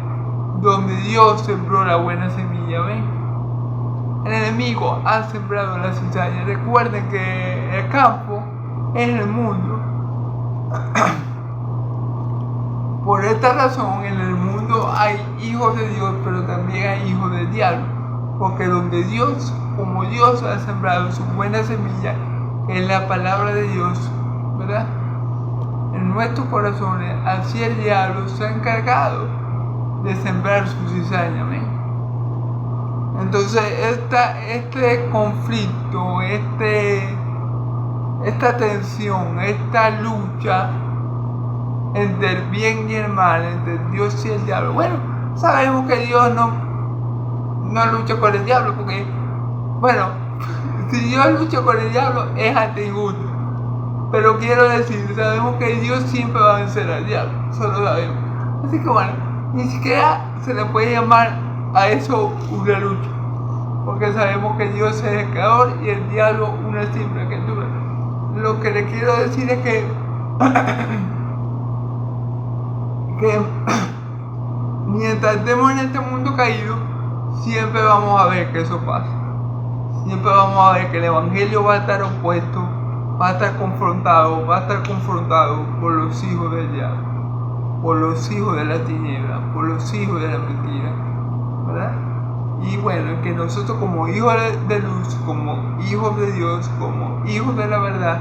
donde Dios sembró la buena semilla. ¿Ven? El enemigo ha sembrado la cizaña. Recuerden que el campo es el mundo. Por esta razón en el mundo hay hijos de Dios, pero también hay hijos del diablo. Porque como Dios ha sembrado su buena semilla, en la palabra de Dios, ¿verdad? En nuestros corazones, así el diablo se ha encargado de sembrar su cizaña. ¿Ven? Entonces este conflicto, esta tensión, esta lucha entre el bien y el mal, entre Dios y el diablo. Bueno, sabemos que Dios no lucha con el diablo, porque, bueno, si Dios lucha con el diablo es hasta injusto. Pero quiero decir, sabemos que Dios siempre va a vencer al diablo, eso lo sabemos. Así que bueno, ni siquiera se le puede llamar a eso una lucha, porque sabemos que Dios es el creador y el diablo una simple criatura. Lo que le quiero decir es que mientras estemos en este mundo caído, siempre vamos a ver que eso pasa. Siempre vamos a ver que el evangelio va a estar opuesto, va a estar confrontado por los hijos del diablo, por los hijos de la tiniebla, por los hijos de la mentira, ¿verdad? Y bueno, que nosotros como hijos de luz, como hijos de Dios, como hijos de la verdad,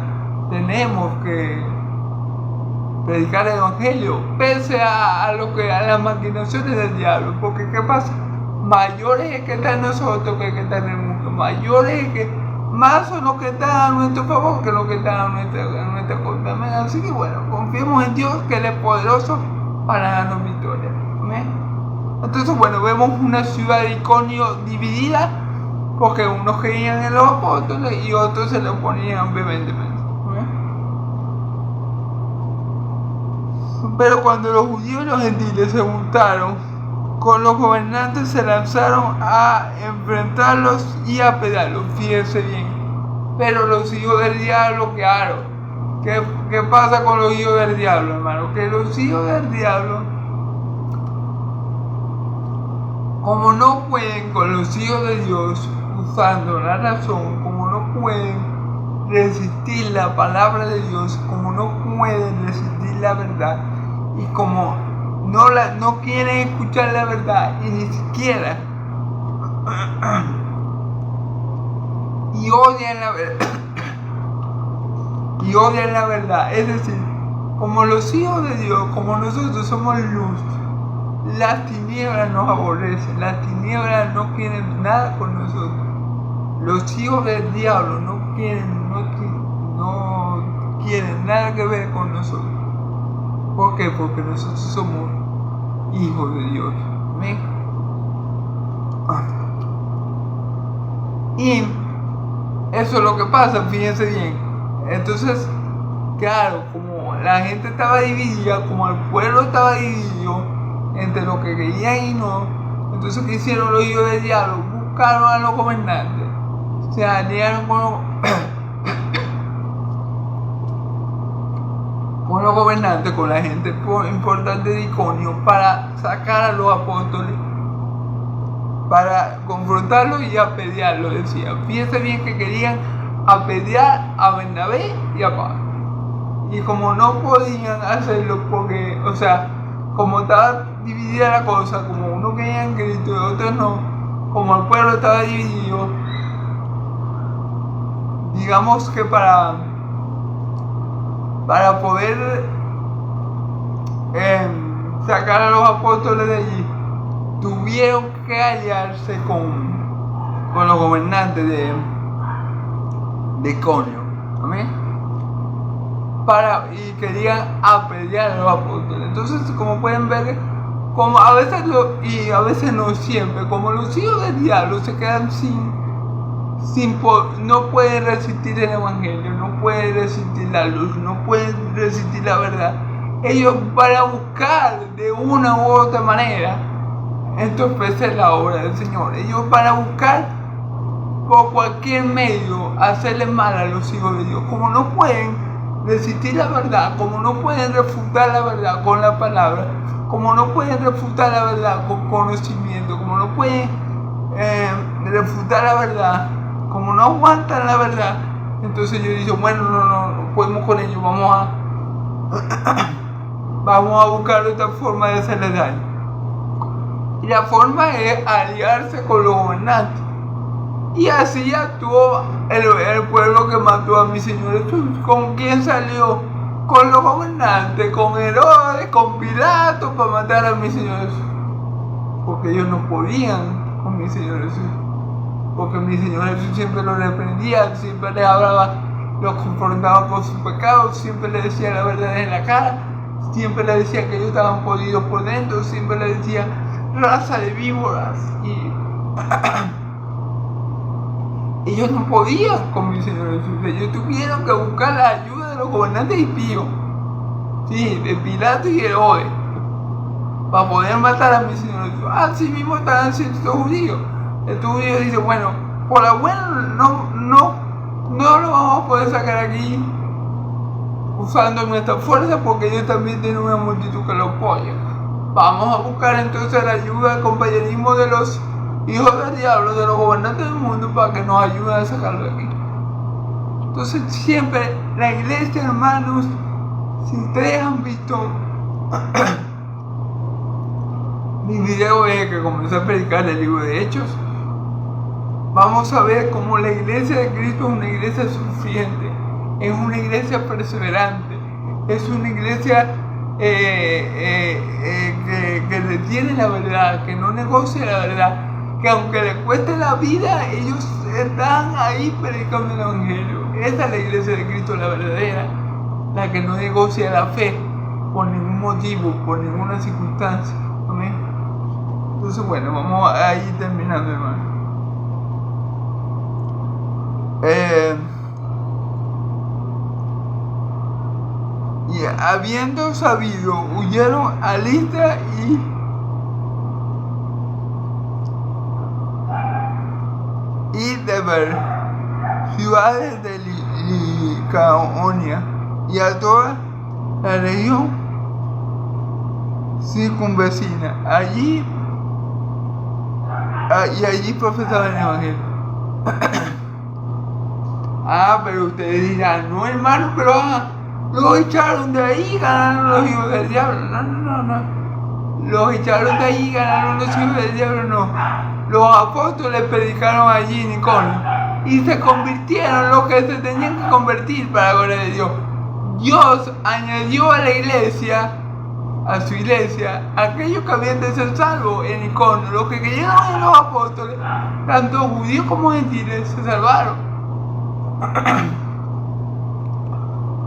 tenemos que predicar el evangelio, pese a las maquinaciones del diablo. Porque ¿qué pasa? Mayor es el que está en nosotros que el que está en el mundo. Mayor es el que más son los que están a nuestro favor que los que están a nuestra contra. Así que bueno, confiemos en Dios, que Él es poderoso para darnos victoria. ¿Amén? Entonces bueno, vemos una ciudad de Iconio dividida, porque unos creían en los apóstoles y otros se le oponían vehementemente. Pero cuando los judíos y los gentiles se juntaron con los gobernantes, se lanzaron a enfrentarlos y a apedrearlos. Fíjense bien. Pero los hijos del diablo, claro, ¿qué pasa con los hijos del diablo, hermano? Que los hijos del diablo, como no pueden con los hijos de Dios usando la razón, como no pueden resistir la palabra de Dios, como no pueden resistir la verdad, y como no quieren escuchar la verdad, y ni siquiera y odian la verdad y odian la verdad. Es decir, como los hijos de Dios, como nosotros somos luz, las tinieblas nos aborrecen, las tinieblas no quieren nada con nosotros. Los hijos del diablo no quieren nada que ver con nosotros. ¿Por qué? Porque nosotros somos hijos de Dios. ¿Amén? Y eso es lo que pasa, fíjense bien. Entonces, claro, como la gente estaba dividida, como el pueblo estaba dividido entre lo que creían y no, entonces ¿qué hicieron los hijos del diablo? Buscaron a los gobernantes, se aliaron con los gobernantes, con la gente importante de Iconio, para sacar a los apóstoles, para confrontarlos y apedrearlos, decía. Fíjense bien que querían apedrear a Bernabé y a Pablo. Y como no podían hacerlo porque, o sea, como estaba dividida la cosa, como uno creía en Cristo y otros no, como el pueblo estaba dividido, digamos que para poder sacar a los apóstoles de allí, tuvieron que aliarse con los gobernantes de Iconio. ¿Amén? Y querían apedrear a los apóstoles. Entonces, como pueden ver, como a veces y a veces no siempre, como los hijos del diablo se quedan no pueden resistir el evangelio, no pueden resistir la luz, no pueden resistir la verdad. Ellos van a buscar de una u otra manera entorpecer la obra del Señor. Ellos van a buscar por cualquier medio hacerle mal a los hijos de Dios. Como no pueden resistir la verdad, como no pueden refutar la verdad con la palabra, como no pueden refutar la verdad con conocimiento, como no pueden refutar la verdad, como no aguantan la verdad, entonces yo digo, bueno, no podemos con ellos, vamos a buscar otra forma de hacerle daño. Y la forma es aliarse con los gobernantes. Y así actuó el pueblo que mató a mi Señor Jesús. ¿Con quién salió? Con los gobernantes, con Herodes, con Pilato, para matar a mi Señor Jesús. Porque ellos no podían con mi Señor Jesús. Porque mi Señor Jesús siempre los reprendía, siempre les hablaba, los confrontaba con sus pecados, siempre les decía la verdad en la cara, siempre les decía que ellos estaban jodidos por dentro, siempre les decía raza de víboras. Y ellos no podían con mi Señor Jesús. Ellos tuvieron que buscar la ayuda de los gobernantes impíos, sí, de Pilato y Herodes, para poder matar a mi Señor Jesús. Así mismo están haciendo estos judíos. Estos judíos dicen, bueno, por la buena no lo vamos a poder sacar aquí usando nuestra fuerza, porque ellos también tienen una multitud que los apoya. Vamos a buscar entonces la ayuda, el compañerismo de los hijos del diablo, de los gobernantes del mundo, para que nos ayuden a sacarlo de aquí. Entonces siempre la iglesia, hermanos, si ustedes han visto mi video que comencé a predicar el libro de Hechos, vamos a ver cómo la iglesia de Cristo es una iglesia sufriente, es una iglesia perseverante, es una iglesia que retiene la verdad, que no negocia la verdad, que aunque le cueste la vida, ellos están ahí predicando el evangelio. Esa es la iglesia de Cristo, la verdadera, la que no negocia la fe por ningún motivo, por ninguna circunstancia. ¿Amén? Entonces, bueno, vamos a ir terminando, hermano. Y habiendo sabido, huyeron a Listra y Derbe, ciudades de Licaonia, y a toda la región circunvecina. Allí profesaban el evangelio. Pero ustedes dirán, no, hermano, pero los echaron de ahí, ganaron los hijos del diablo. No. Los echaron de ahí, ganaron los hijos del diablo, no. Los apóstoles predicaron allí en Iconio y se convirtieron los que se tenían que convertir para la gloria de Dios. Dios añadió a la iglesia, a su iglesia, aquellos que habían de ser salvos en Iconio. Los que creyeron en los apóstoles, tanto judíos como gentiles, se salvaron.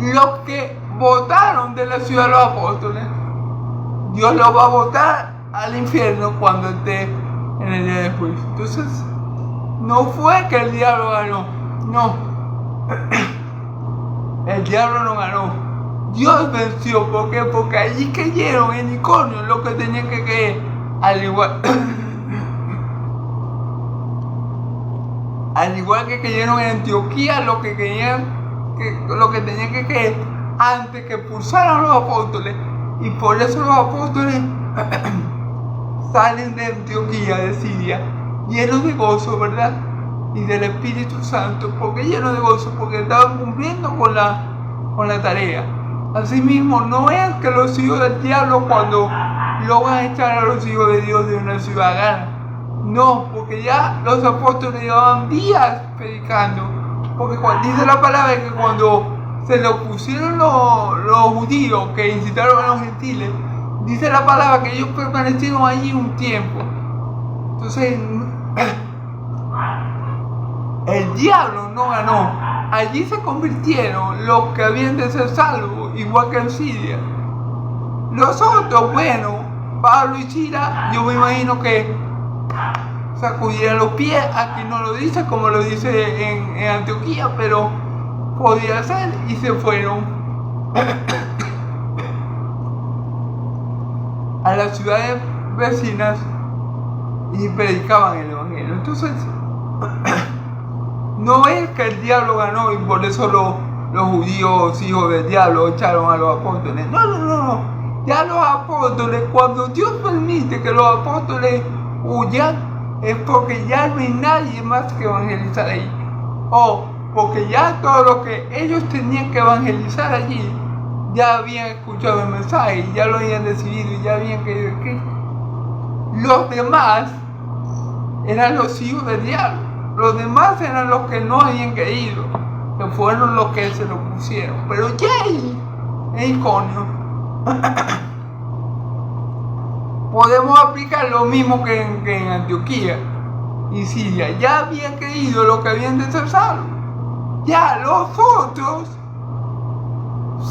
Los que votaron de la ciudad de los apóstoles, Dios los va a votar al infierno cuando esté en el día de juicio. Entonces, no fue que el diablo ganó, no. El diablo no ganó. Dios venció. ¿Por qué? Porque allí creyeron en Iconio lo que tenían que creer. Al igual que creyeron en Antioquía lo que tenían que creer antes que expulsaran los apóstoles. Y por eso los apóstoles salen de Antioquía, de Siria, llenos de gozo, ¿verdad? Y del Espíritu Santo. ¿Por qué llenos de gozo? Porque estaban cumpliendo con la tarea. Asimismo, no es que los hijos del diablo cuando logran a echar a los hijos de Dios de una ciudad gana. No, porque ya los apóstoles llevaban días predicando. Porque dice la palabra que cuando se le opusieron los judíos que incitaron a los gentiles, dice la palabra que ellos permanecieron allí un tiempo. Entonces, el diablo no ganó. Allí se convirtieron los que habían de ser salvos, igual que en Siria. Los otros, bueno, Pablo y Sila, yo me imagino que sacudieron los pies. Aquí no lo dice como lo dice en Antioquía, pero podía ser, y se fueron a las ciudades vecinas y predicaban el evangelio. Entonces, no es que el diablo ganó y por eso los judíos, hijos del diablo, echaron a los apóstoles. No. Ya los apóstoles, cuando Dios permite que los apóstoles huyan, es porque ya no hay nadie más que evangelizar ahí. O porque ya todo lo que ellos tenían que evangelizar allí, ya habían escuchado el mensaje, ya lo habían decidido y ya habían creído en Cristo. Los demás eran los hijos del diablo. Los demás eran los que no habían creído, que fueron los que se lo pusieron. Pero ya ahí, en Iconio, podemos aplicar lo mismo que en Antioquía y Siria. Ya habían creído lo que habían de ser salvos. Ya los otros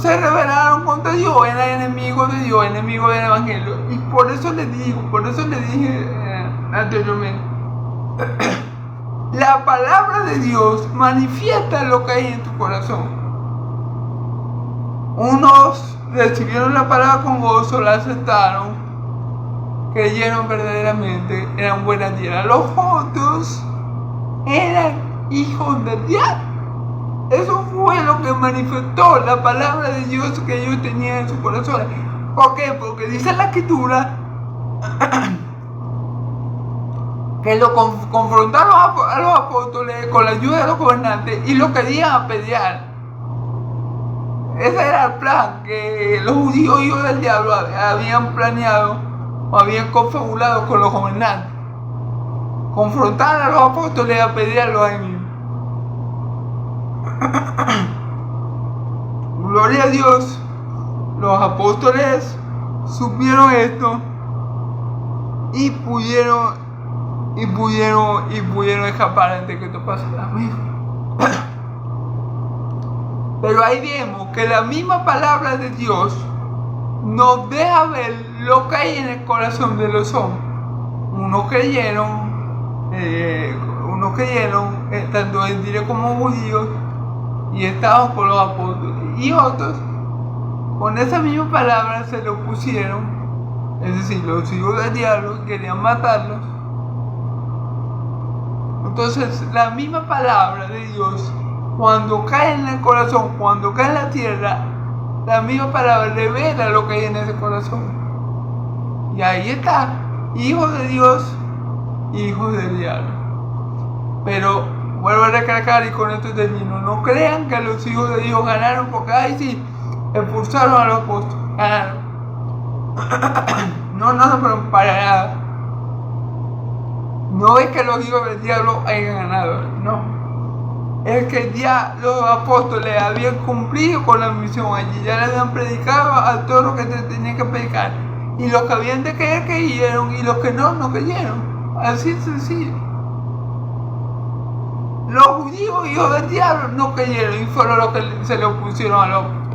se rebelaron contra Dios, eran enemigos de Dios, enemigos del evangelio. Y por eso les dije anteriormente, la palabra de Dios manifiesta lo que hay en tu corazón. Unos recibieron la palabra con gozo, la aceptaron, creyeron verdaderamente, eran buenas tierras. Los otros eran hijos del diablo. Eso fue lo que manifestó la palabra de Dios que ellos tenían en su corazón. ¿Por qué? Porque dice la Escritura que lo confrontaron a los apóstoles con la ayuda de los gobernantes y lo querían apedrear. Ese era el plan que los judíos, hijos del diablo, habían planeado o habían confabulado con los gobernantes. Confrontar a los apóstoles y apedrearlos ahí mismo. Gloria a Dios los apóstoles supieron esto y pudieron escapar antes que esto pasara. Pero ahí vemos que la misma palabra de Dios nos deja ver lo que hay en el corazón de los hombres. Unos creyeron, tanto gentiles como judíos, y estaban con los apóstoles, y otros con esa misma palabra se lo pusieron, es decir, los hijos del diablo querían matarlos. Entonces la misma palabra de Dios, cuando cae en el corazón, cuando cae en la tierra, la misma palabra revela lo que hay en ese corazón. Y ahí está, hijos de Dios, hijos del diablo. Pero vuelvo a recalcar, y con esto termino, no crean que los hijos de Dios ganaron porque, ay sí, expulsaron a los apóstoles, ganaron. No, pero para nada. No es que los hijos del diablo hayan ganado, no. Es que ya los apóstoles habían cumplido con la misión allí, ya le habían predicado a todos los que se tenían que predicar. Y los que habían de creer creyeron, y los que no creyeron. Así es sencillo. Los judíos, hijos del diablo, no creyeron y fueron los que se le opusieron a los apóstoles.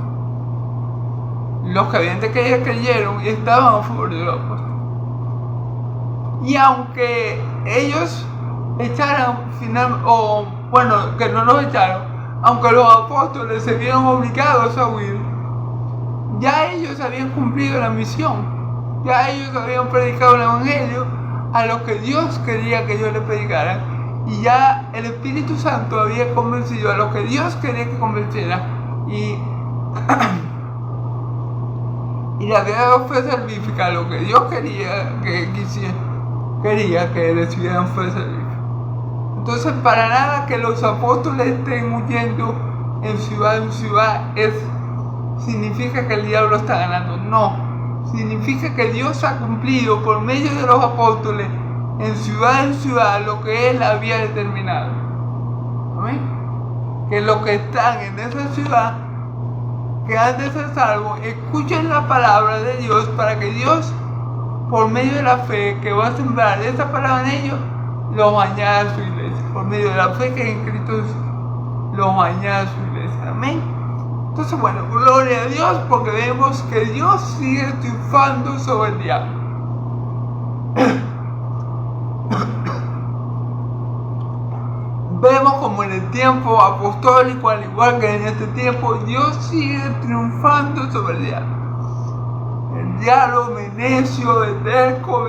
Los que habían de creer creyeron y estaban a favor de los apóstoles. Y aunque ellos echaran que no los echaron, aunque los apóstoles se vieron obligados a huir, ya ellos habían cumplido la misión, ya ellos habían predicado el evangelio a los que Dios quería que ellos le predicaran, y ya el Espíritu Santo había convencido a los que Dios quería que convenciera, y la fe salvífica, lo que Dios quería que recibieran fe salvífica. Entonces, para nada que los apóstoles estén huyendo en ciudad significa que el diablo está ganando. No, significa que Dios ha cumplido por medio de los apóstoles en ciudad lo que Él había determinado. ¿Amén? Que los que están en esa ciudad, que han de ser salvos, escuchen la palabra de Dios para que Dios, por medio de la fe que va a sembrar esa palabra en ellos, los añada a su iglesia. Por medio de la fe que en Cristo los añada a su iglesia. Amén. Entonces, bueno, gloria a Dios, porque vemos que Dios sigue triunfando sobre el diablo. Vemos como en el tiempo apostólico, al igual que en este tiempo, Dios sigue triunfando sobre el diablo. El diablo de necio, de terco,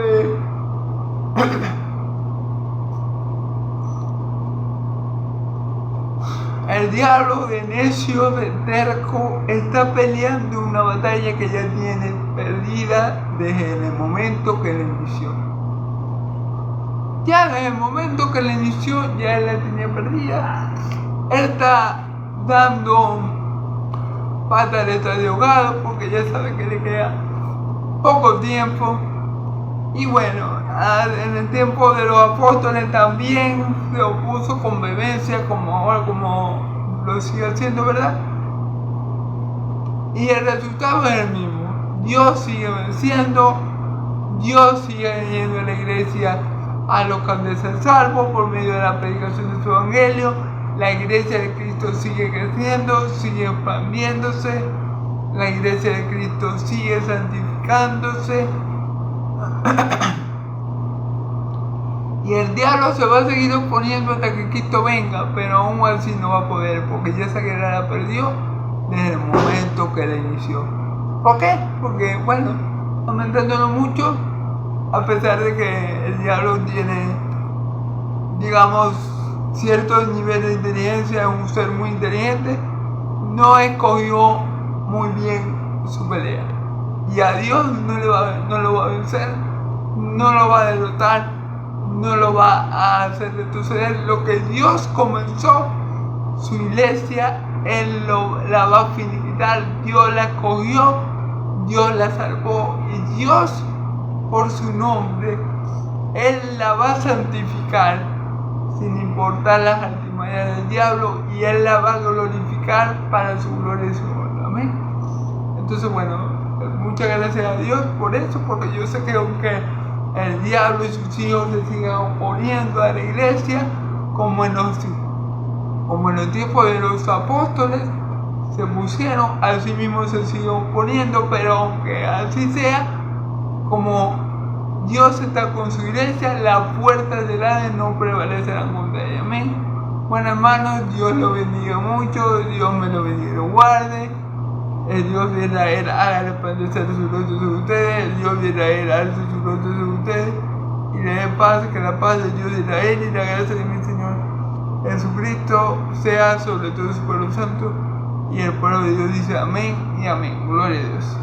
El diablo de necio, de terco, está peleando una batalla que ya tiene perdida desde el momento que la inició. Ya desde el momento que la inició, ya él la tenía perdida. Él está dando pataletas de ahogado porque ya sabe que le queda poco tiempo. Y bueno, en el tiempo de los apóstoles también se opuso con vehemencia, como ahora, como lo sigue haciendo, ¿verdad? Y el resultado es el mismo. Dios sigue venciendo, Dios sigue leyendo en la iglesia a los que han de ser salvos por medio de la predicación de su evangelio. La iglesia de Cristo sigue creciendo, sigue expandiéndose, la iglesia de Cristo sigue santificándose. Y el diablo se va a seguir oponiendo hasta que Cristo venga, pero aún así no va a poder, porque ya esa guerra la perdió desde el momento que la inició. ¿Por qué? Porque, bueno, aumentándolo mucho, a pesar de que el diablo tiene, digamos, ciertos niveles de inteligencia, es un ser muy inteligente, no escogió muy bien su pelea. Y a Dios no lo va a vencer, no lo va a derrotar, no lo va a hacer retroceder. Lo que Dios comenzó, su iglesia, Él la va a finiquitar. Dios la escogió, Dios la salvó, y Dios, por su nombre, Él la va a santificar sin importar las artimañas del diablo, y Él la va a glorificar para su gloria y su honra. Amén. Entonces bueno, muchas gracias a Dios por eso, porque yo sé que aunque el diablo y sus hijos se sigan oponiendo a la iglesia, como en los tiempos de los apóstoles se pusieron, así mismo se siguen oponiendo, pero aunque así sea, como Dios está con su iglesia, las puertas del Hades no prevalecerán contra ella. Amén. Bueno, hermanos, Dios lo bendiga mucho, Dios me lo bendiga y lo guarde. El Dios de Israel haga resplandecer su rostro sobre ustedes, el Dios de Israel alce su rostro sobre ustedes y le dé paz, que la paz del Dios de Israel y la gracia de mi Señor Jesucristo sea sobre todo su pueblo santo. Y el pueblo de Dios dice amén y amén. Gloria a Dios.